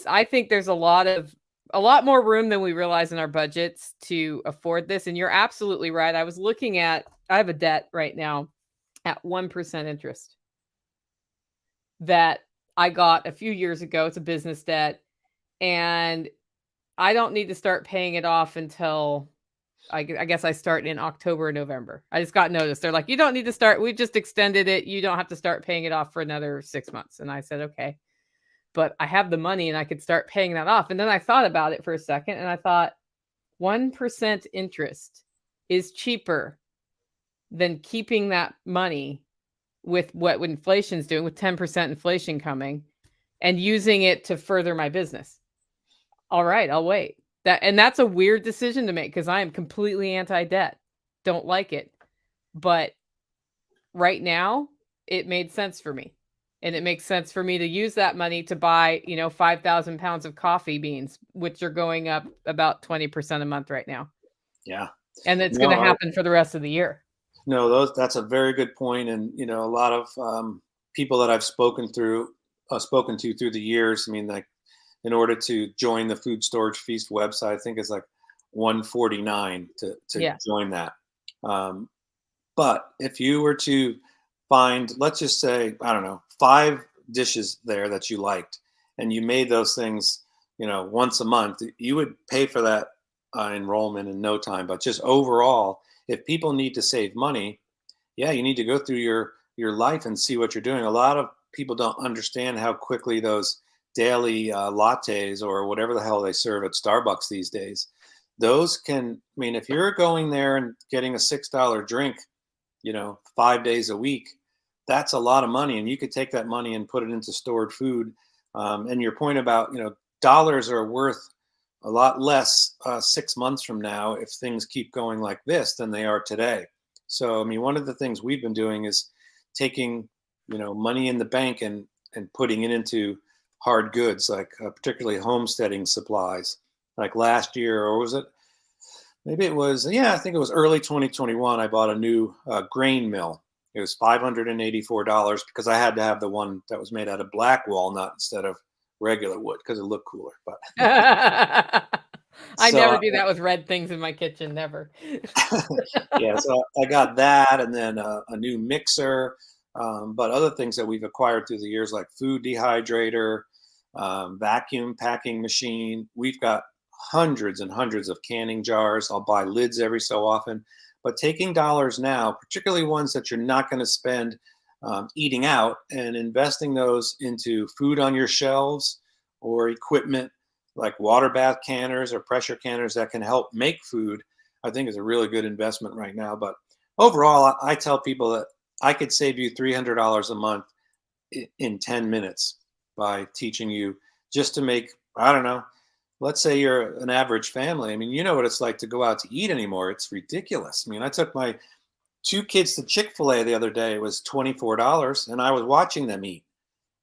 I think there's a lot more room than we realize in our budgets to afford this. And you're absolutely right. I have a debt right now at 1% interest that I got a few years ago. It's a business debt, and I don't need to start paying it off until I guess I start in October or November. I just got notice. They're like, you don't need to start. We just extended it. You don't have to start paying it off for another 6 months. And I said, okay, but I have the money and I could start paying that off. And then I thought about it for a second, and I thought 1% interest is cheaper than keeping that money with what inflation's doing, with 10% inflation coming, and using it to further my business. All right, I'll wait. That's a weird decision to make, because I am completely anti-debt. Don't like it. But right now, it made sense for me. And it makes sense for me to use that money to buy, 5,000 pounds of coffee beans, which are going up about 20% a month right now. Yeah. And it's going to happen for the rest of the year. No, that's a very good point. And, a lot of people that I've spoken to through the years, I mean, like, in order to join the Food Storage Feast website, I think it's like $149 to join that. But if you were to find, let's just say, I don't know, 5 dishes there that you liked, and you made those things, once a month, you would pay for that enrollment in no time. But just overall, if people need to save money, yeah, you need to go through your life and see what you're doing. A lot of people don't understand how quickly those daily lattes, or whatever the hell they serve at Starbucks these days, those can, I mean, if you're going there and getting a $6 drink, 5 days a week, that's a lot of money. And you could take that money and put it into stored food. And your point about, dollars are worth a lot less 6 months from now if things keep going like this than they are today. So, I mean, one of the things we've been doing is taking, money in the bank and putting it into hard goods, like particularly homesteading supplies. Like last year, or was it? Maybe it was, I think it was early 2021. I bought a new grain mill. It was $584 because I had to have the one that was made out of black walnut instead of regular wood because it looked cooler. But I never do that with red things in my kitchen, never. Yeah, so I got that, and then a new mixer, but other things that we've acquired through the years, like food dehydrator, vacuum packing machine. We've got hundreds and hundreds of canning jars. I'll buy lids every so often. But taking dollars now, particularly ones that you're not going to spend eating out, and investing those into food on your shelves or equipment like water bath canners or pressure canners that can help make food. I think is a really good investment right now. But overall, I tell people that I could save you $300 a month in 10 minutes by teaching you just to make, I don't know, let's say you're an average family. I mean, you know what it's like to go out to eat anymore. It's ridiculous. I mean, I took my two kids to Chick-fil-A the other day. It was $24 and I was watching them eat.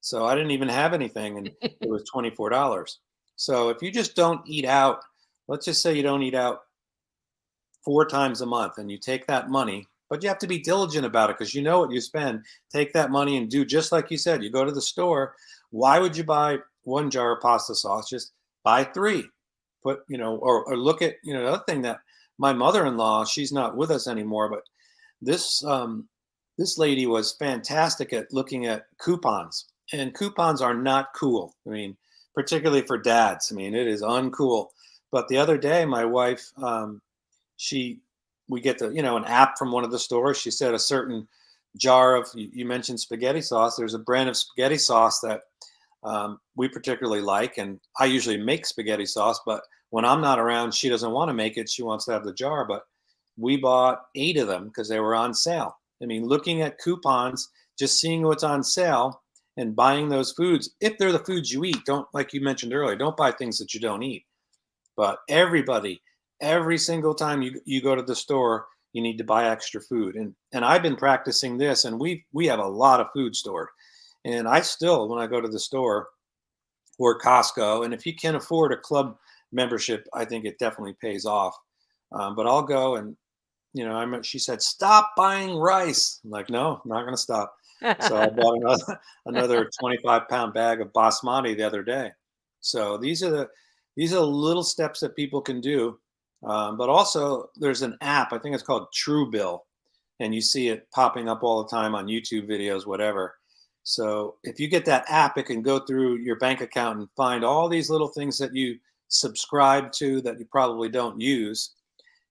So I didn't even have anything and it was $24. So if you just don't eat out, let's just say you don't eat out 4 times a month and you take that money, but you have to be diligent about it because you know what you spend. Take that money and do just like you said. You go to the store. Why would you buy 1 jar of pasta sauce? Just buy 3. Put, or look at, the other thing that my mother-in-law, she's not with us anymore, but this lady was fantastic at looking at coupons, and coupons are not cool. I mean, particularly for dads. I mean, it is uncool. But the other day, my wife, we get an app from one of the stores. She said a certain jar of, you mentioned spaghetti sauce. There's a brand of spaghetti sauce that we particularly like, and I usually make spaghetti sauce, but when I'm not around, she doesn't want to make it. She wants to have the jar, but we bought 8 of them because they were on sale. I mean, looking at coupons, just seeing what's on sale and buying those foods. If they're the foods you eat, don't, like you mentioned earlier, don't buy things that you don't eat. But every single time you go to the store, you need to buy extra food. And I've been practicing this, and we have a lot of food stored. And I still, when I go to the store or Costco, and if you can afford a club membership, I think it definitely pays off. But I'll go and, she said, stop buying rice. I'm like, no, I'm not going to stop. So I bought another 25-pound bag of basmati the other day. So these are little steps that people can do. But also there's an app, I think it's called Truebill, and you see it popping up all the time on YouTube videos, whatever. So if you get that app, it can go through your bank account and find all these little things that you subscribe to that you probably don't use.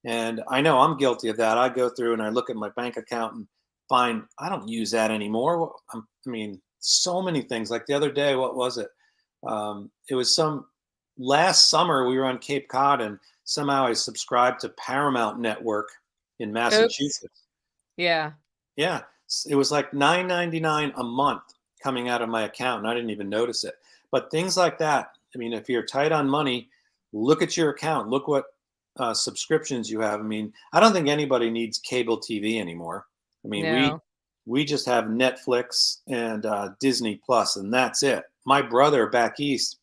And I know I'm guilty of that. I go through and I look at my bank account and find I don't use that anymore. I mean, so many things. Like the other day, what was it? It was last summer we were on Cape Cod, and somehow I subscribed to Paramount Network in Massachusetts. Oops. Yeah. Yeah. It was like $9.99 a month coming out of my account, and I didn't even notice it. But things like that. I mean, if you're tight on money, look at your account. Look what subscriptions you have. I mean, I don't think anybody needs cable TV anymore. I mean, No. we just have Netflix and Disney Plus, and that's it. My brother back east,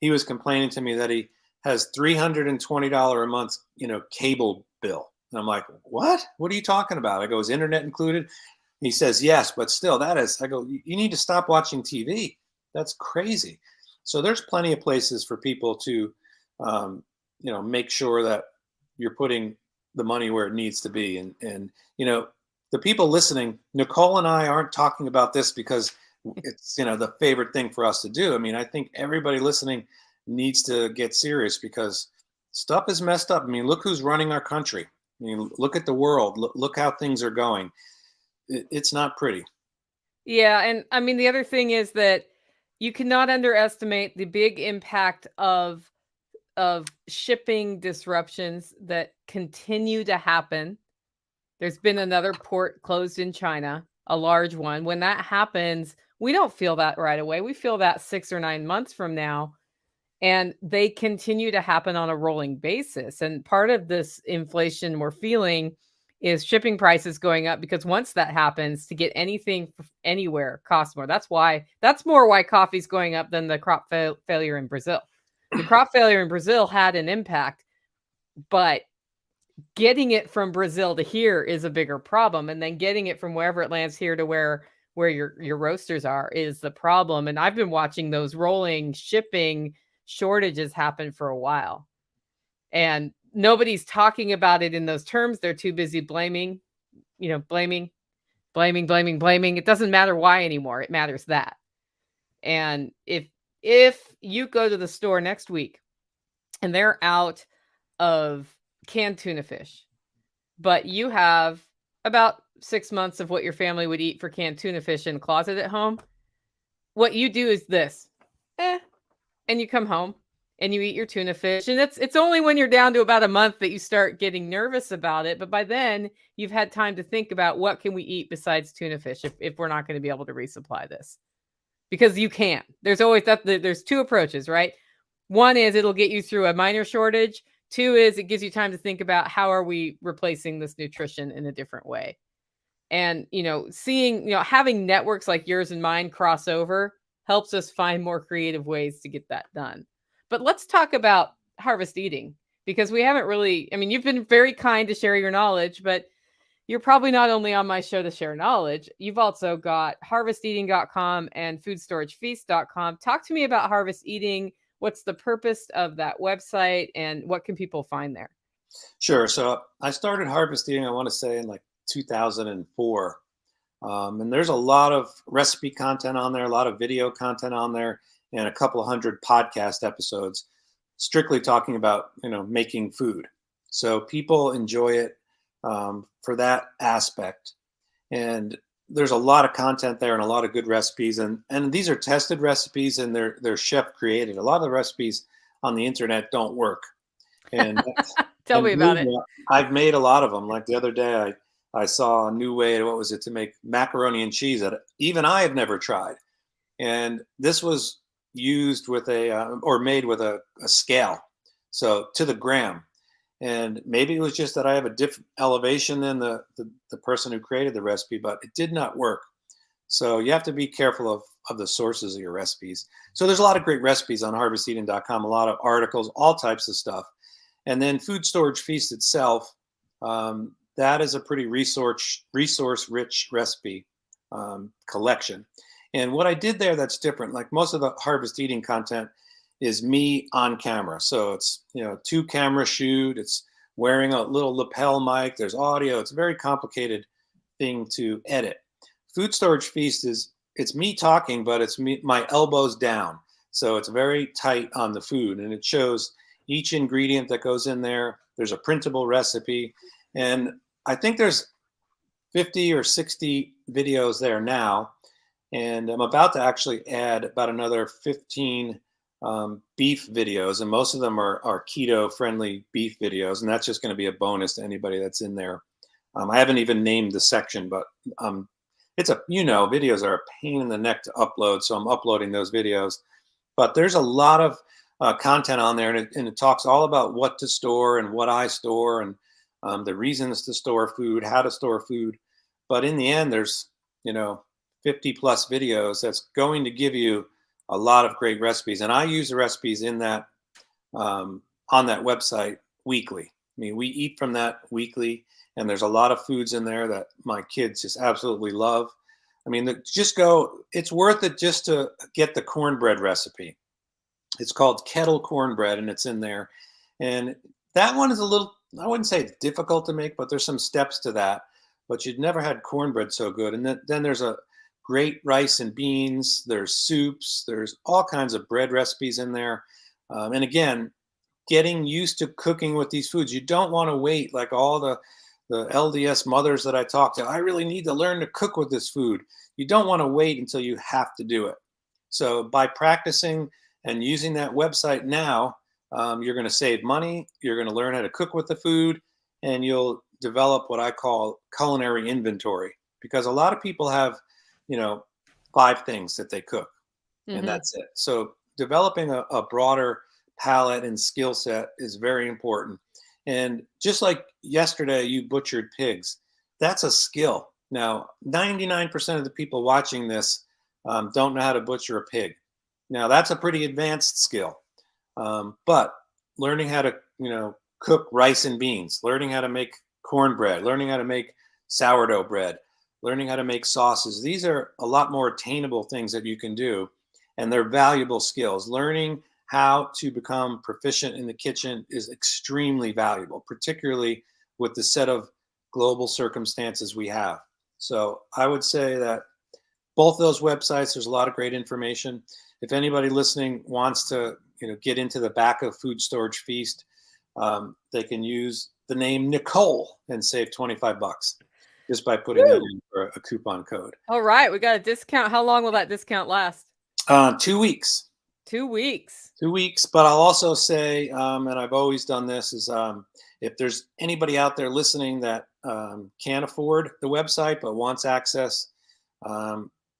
he was complaining to me that he has $320 a month, cable bill. And I'm like, what? What are you talking about? I go, is internet included? He says, yes, but still that is, I go, you need to stop watching TV. That's crazy. So there's plenty of places for people to, make sure that you're putting the money where it needs to be. And the people listening, Nicole and I aren't talking about this because it's, the favorite thing for us to do. I mean, I think everybody listening needs to get serious because stuff is messed up. I mean, look who's running our country. I mean, look at the world. Look how things are going. It's not pretty. Yeah, and I mean the other thing is that you cannot underestimate the big impact of shipping disruptions that continue to happen. There's been another port closed in China, a large one. When that happens, we don't feel that right away. We feel that 6 or 9 months from now. And they continue to happen on a rolling basis. And part of this inflation we're feeling is shipping prices going up because once that happens, to get anything anywhere costs more. That's more why coffee's going up than the crop failure in Brazil. The crop failure in Brazil had an impact, but getting it from Brazil to here is a bigger problem. And then getting it from wherever it lands here to where your roasters are is the problem. And I've been watching those rolling shipping shortages happen for a while. And nobody's talking about it in those terms. They're too busy blaming. It doesn't matter why anymore. It matters that. And if you go to the store next week and they're out of canned tuna fish, but you have about 6 months of what your family would eat for canned tuna fish in the closet at home, what you do is this, and you come home and you eat your tuna fish. And it's only when you're down to about a month that you start getting nervous about it. But by then you've had time to think about what can we eat besides tuna fish if we're not going to be able to resupply this. Because you can't. There's always there's two approaches, right? One is it'll get you through a minor shortage. Two is it gives you time to think about how are we replacing this nutrition in a different way. And, having networks like yours and mine cross over helps us find more creative ways to get that done. But let's talk about harvest eating, because we haven't really, you've been very kind to share your knowledge, but you're probably not only on my show to share knowledge, you've also got harvesteating.com and foodstoragefeast.com. Talk to me about harvest eating. What's the purpose of that website and what can people find there? Sure. So I started harvest eating, I want to say in like 2004. And there's a lot of recipe content on there, a lot of video content on there, and a couple of hundred podcast episodes strictly talking about, making food. So people enjoy it for that aspect. And there's a lot of content there and a lot of good recipes. And these are tested recipes and they're chef created. A lot of the recipes on the internet don't work. And tell me about it. I've made a lot of them. Like the other day, I saw a new way to make macaroni and cheese that even I have never tried. And this was used with made with a scale. So to the gram. And maybe it was just that I have a different elevation than the person who created the recipe, but it did not work. So you have to be careful of the sources of your recipes. So there's a lot of great recipes on harvesteating.com, a lot of articles, all types of stuff. And then Food Storage Feast itself, that is a pretty resource-rich recipe collection. And what I did there that's different, like most of the harvest eating content is me on camera. So it's, 2-camera shoot. It's wearing a little lapel mic. There's audio. It's a very complicated thing to edit. Food Storage Feast it's me talking, but it's my elbows down. So it's very tight on the food, and it shows each ingredient that goes in there. There's a printable recipe, and I think there's 50 or 60 videos there now. And I'm about to actually add about another 15 beef videos, and most of them are keto-friendly beef videos, and that's just going to be a bonus to anybody that's in there. I haven't even named the section, but videos are a pain in the neck to upload, so I'm uploading those videos. But there's a lot of content on there, and it talks all about what to store and what I store, and the reasons to store food, how to store food. But in the end, there's 50 plus videos that's going to give you a lot of great recipes. And I use the recipes in that on that website weekly. We eat from that weekly, and there's a lot of foods in there that my kids just absolutely love. It's worth it just to get the cornbread recipe. It's called kettle cornbread, and it's in there. And that one is a little, I wouldn't say it's difficult to make, but there's some steps to that. But you'd never had cornbread so good. And then there's a great rice and beans. There's soups. There's all kinds of bread recipes in there. And again, getting used to cooking with these foods. You don't want to wait like all the LDS mothers that I talk to. I really need to learn to cook with this food. You don't want to wait until you have to do it. So by practicing and using that website now, you're going to save money. You're going to learn how to cook with the food, and you'll develop what I call culinary inventory, because a lot of people have 5 things that they cook, and that's it. So developing a broader palate and skill set is very important. And just like yesterday, you butchered pigs. That's a skill. Now, 99% of the people watching this don't know how to butcher a pig. Now, that's a pretty advanced skill. But learning how to, cook rice and beans, learning how to make cornbread, learning how to make sourdough bread, learning how to make sauces. These are a lot more attainable things that you can do, and they're valuable skills. Learning how to become proficient in the kitchen is extremely valuable, particularly with the set of global circumstances we have. So I would say that both those websites, there's a lot of great information. If anybody listening wants to, get into the back of Food Storage Feast, they can use the name Nicole and save $25 just by putting that in for a coupon code. All right, we got a discount. How long will that discount last? 2 weeks. 2 weeks. 2 weeks. But I'll also say, and I've always done this, is if there's anybody out there listening that can't afford the website but wants access,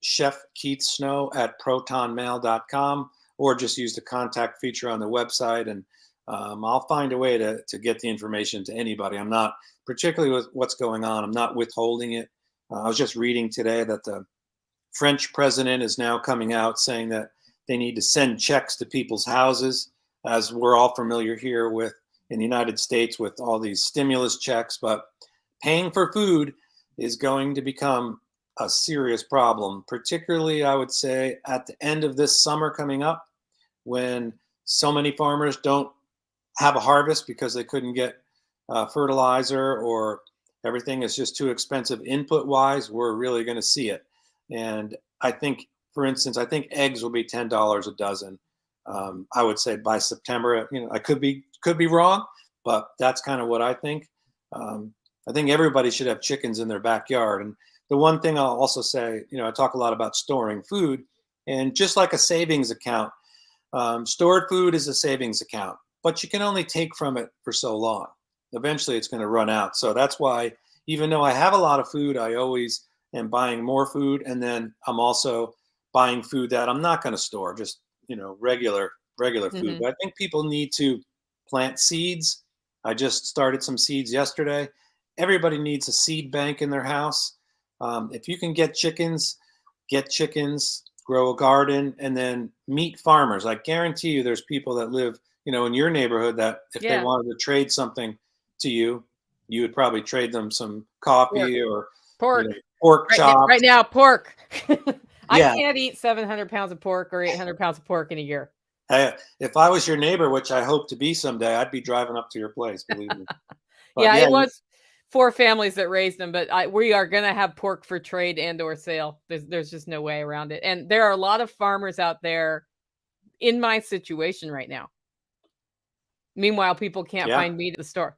Chef Keith Snow at protonmail.com, or just use the contact feature on the website, and I'll find a way to get the information to anybody. I'm not, particularly with what's going on, I'm not withholding it. I was just reading today that the French president is now coming out saying that they need to send checks to people's houses, as we're all familiar here with in the United States with all these stimulus checks. But paying for food is going to become a serious problem, particularly, I would say, at the end of this summer coming up, when so many farmers don't have a harvest because they couldn't get fertilizer, or everything is just too expensive input wise. We're really going to see it. And I think, for instance, I think eggs will be $10 a dozen. I would say by September. I could be wrong, but that's kind of what I think. I think everybody should have chickens in their backyard. And the one thing I'll also say, I talk a lot about storing food, and just like a savings account, stored food is a savings account, but you can only take from it for so long. Eventually it's going to run out. So that's why, even though I have a lot of food, I always am buying more food. And then I'm also buying food that I'm not going to store, just, regular food. But I think people need to plant seeds. I just started some seeds yesterday. Everybody needs a seed bank in their house. If you can get chickens, grow a garden, and then meet farmers. I guarantee you there's people that live, in your neighborhood that if they wanted to trade something to you, you would probably trade them some coffee or pork, pork chops. Right now, pork. I can't eat 700 pounds of pork or 800 pounds of pork in a year. If I was your neighbor, which I hope to be someday, I'd be driving up to your place, believe me. But it was 4 families that raised them, but we are going to have pork for trade and or sale. There's just no way around it. And there are a lot of farmers out there in my situation right now. Meanwhile, people can't find meat at the store.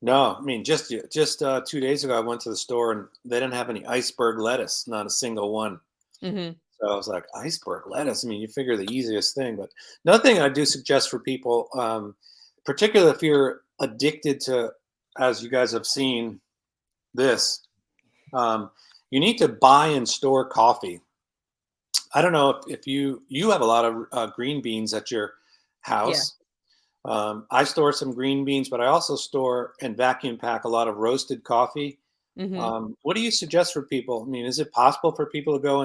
No, I mean, just 2 days ago, I went to the store and they didn't have any iceberg lettuce, not a single one. Mm-hmm. So I was like, iceberg lettuce? I mean, you figure the easiest thing. But another thing I do suggest for people, particularly if you're addicted to, as you guys have seen this, you need to buy and store coffee. I don't know if you have a lot of green beans at your house. I store some green beans, but I also store and vacuum pack a lot of roasted coffee. Mm-hmm. What do you suggest for people? I mean, is it possible for people to go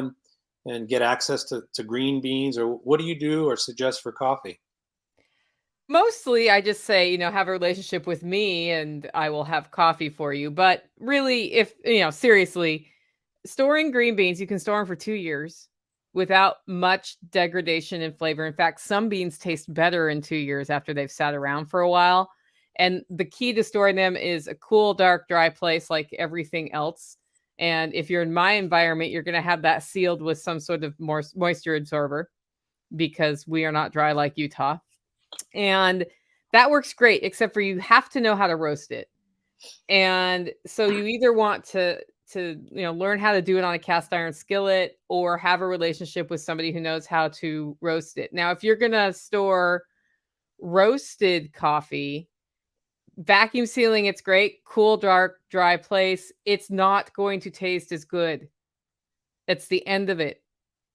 and get access to green beans, or what do you do or suggest for coffee? Mostly I just say, have a relationship with me and I will have coffee for you. But really, if, seriously, storing green beans, you can store them for 2 years without much degradation in flavor. In fact, some beans taste better in 2 years after they've sat around for a while. And the key to storing them is a cool, dark, dry place like everything else. And if you're in my environment, you're going to have that sealed with some sort of more moisture absorber, because we are not dry like Utah. And that works great, except for you have to know how to roast it. And so you either want to learn how to do it on a cast iron skillet, or have a relationship with somebody who knows how to roast it. Now, if you're going to store roasted coffee, vacuum sealing, it's great. Cool, dark, dry place. It's not going to taste as good. That's the end of it.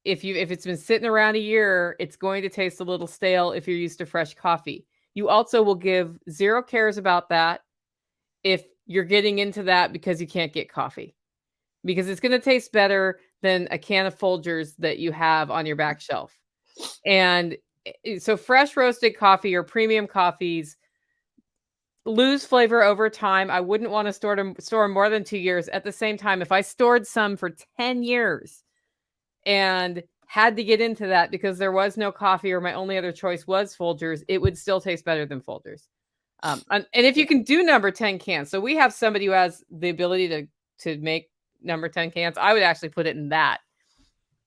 If it's been sitting around a year, it's going to taste a little stale if you're used to fresh coffee. You also will give zero cares about that if you're getting into that because you can't get coffee, because it's going to taste better than a can of Folgers that you have on your back shelf. And so fresh roasted coffee or premium coffees lose flavor over time. I wouldn't want to store them more than 2 years. At the same time, if I stored some for 10 years and had to get into that because there was no coffee or my only other choice was Folgers, it would still taste better than Folgers. And if you can do number 10 cans, so we have somebody who has the ability to make number 10 cans, I would actually put it in that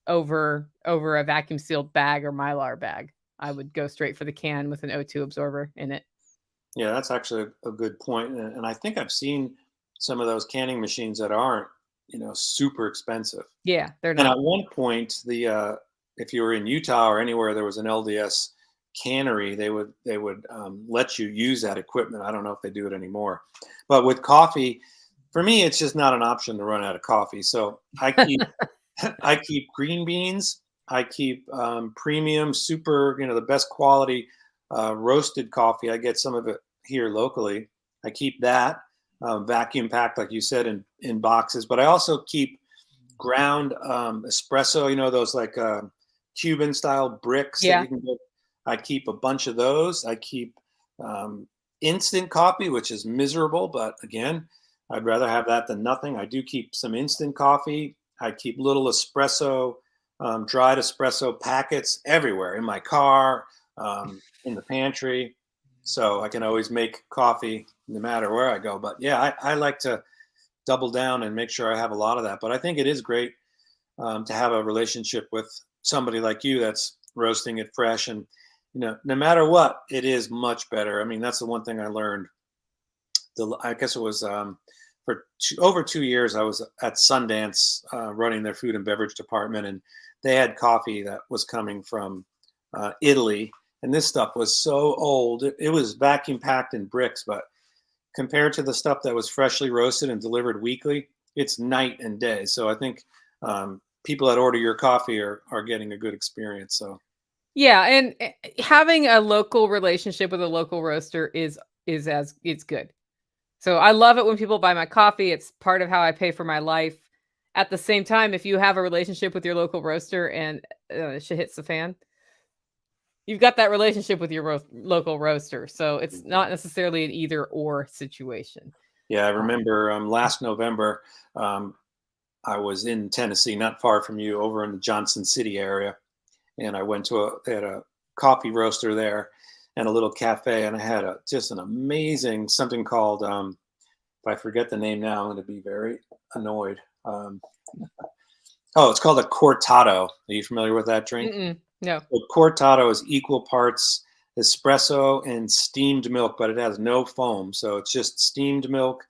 over a vacuum sealed bag or Mylar bag. I would go straight for the can with an O2 absorber in it. Yeah, that's actually a good point. And I think I've seen some of those canning machines that aren't, super expensive. Yeah, they're not. And at one point, the if you were in Utah or anywhere there was an LDS cannery, they would let you use that equipment. I don't know if they do it anymore. But with coffee, for me, it's just not an option to run out of coffee. So I keep I keep green beans. I keep premium, super, the best quality roasted coffee. I get some of it here locally. I keep that vacuum packed, like you said, in boxes. But I also keep ground espresso. Those like Cuban style bricks that Yeah. you can get. I keep a bunch of those. I keep instant coffee, which is miserable, but again, I'd rather have that than nothing. I do keep some instant coffee. I keep little espresso, dried espresso packets everywhere in my car, in the pantry. So I can always make coffee no matter where I go. But yeah, I like to double down and make sure I have a lot of that. But I think it is great to have a relationship with somebody like you that's roasting it fresh. And, no matter what, it is much better. I mean, that's the one thing I learned. I guess it was for over 2 years, I was at Sundance running their food and beverage department, and they had coffee that was coming from Italy. And this stuff was so old. It was vacuum packed in bricks, but compared to the stuff that was freshly roasted and delivered weekly, it's night and day. So I think people that order your coffee are getting a good experience. So Yeah, and having a local relationship with a local roaster is as it's good. So I love it when people buy my coffee. It's part of how I pay for my life. At the same time, if you have a relationship with your local roaster and shit hits the fan, you've got that relationship with your local roaster. So it's not necessarily an either or situation. yeah, I remember last November, I was in Tennessee, not far from you, over in the Johnson City area, and I went to they had a coffee roaster there and a little cafe, and I had just an amazing something called if I forget the name now, I'm going to be very annoyed. It's called a cortado. Are you familiar with that drink? No. So cortado is equal parts espresso and steamed milk, but it has no foam, so it's just steamed milk,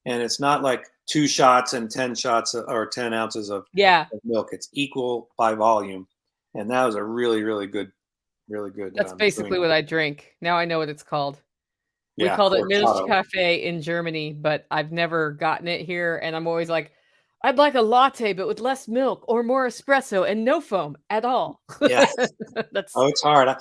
and it's not like 2 shots and 10 shots or 10 ounces of Yeah. milk. It's equal by volume, and that was a really, really good. That's basically drink. what I drink. Now I know what it's called. We Yeah, called it cortado. Milchkaffee in Germany, but I've never gotten it here, and I'm always like, "I'd like a latte, but with less milk or more espresso and no foam at all." Yeah. That's Oh, it's hard.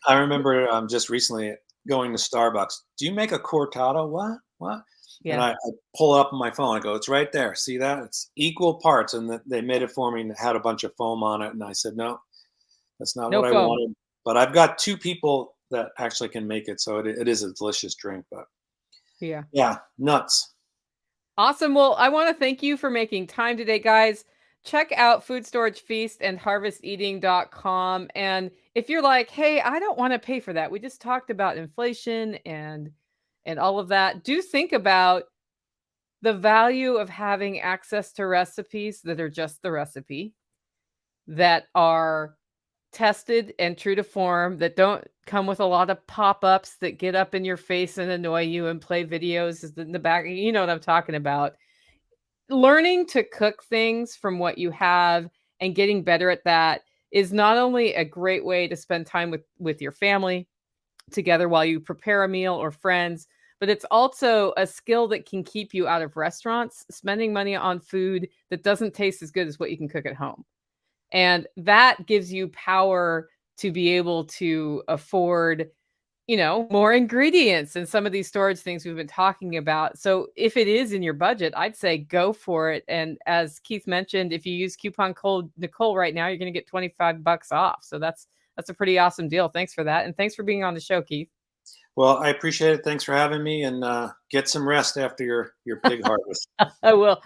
I remember just recently going to Starbucks. Do you make a cortado? What? And yeah. I pull up on my phone. I go, it's right there. See that? It's equal parts. And they made it for me and it had a bunch of foam on it. And I said, no, that's not No what I foam. wanted. But I've got 2 people that actually can make it. So it is a delicious drink. But Yeah. yeah, nuts. Awesome. Well, I wanna thank you for making time today, guys. Check out Food Storage Feast and harvesteating.com, and if you're like, "Hey, I don't wanna pay for that," we just talked about inflation and all of that. Do think about the value of having access to recipes that are just the recipe, that are tested and true to form, that don't come with a lot of pop-ups that get up in your face and annoy you and play videos in the back. You know what I'm talking about. Learning to cook things from what you have and getting better at that is not only a great way to spend time with your family together while you prepare a meal or friends, but it's also a skill that can keep you out of restaurants spending money on food that doesn't taste as good as what you can cook at home. And that gives you power to be able to afford, more ingredients and some of these storage things we've been talking about. So if it is in your budget, I'd say go for it. And as Keith mentioned, if you use coupon code Nicole right now, you're going to get 25 bucks off. So that's a pretty awesome deal. Thanks for that. And thanks for being on the show, Keith. Well, I appreciate it. Thanks for having me, and get some rest after your pig harvest. I will.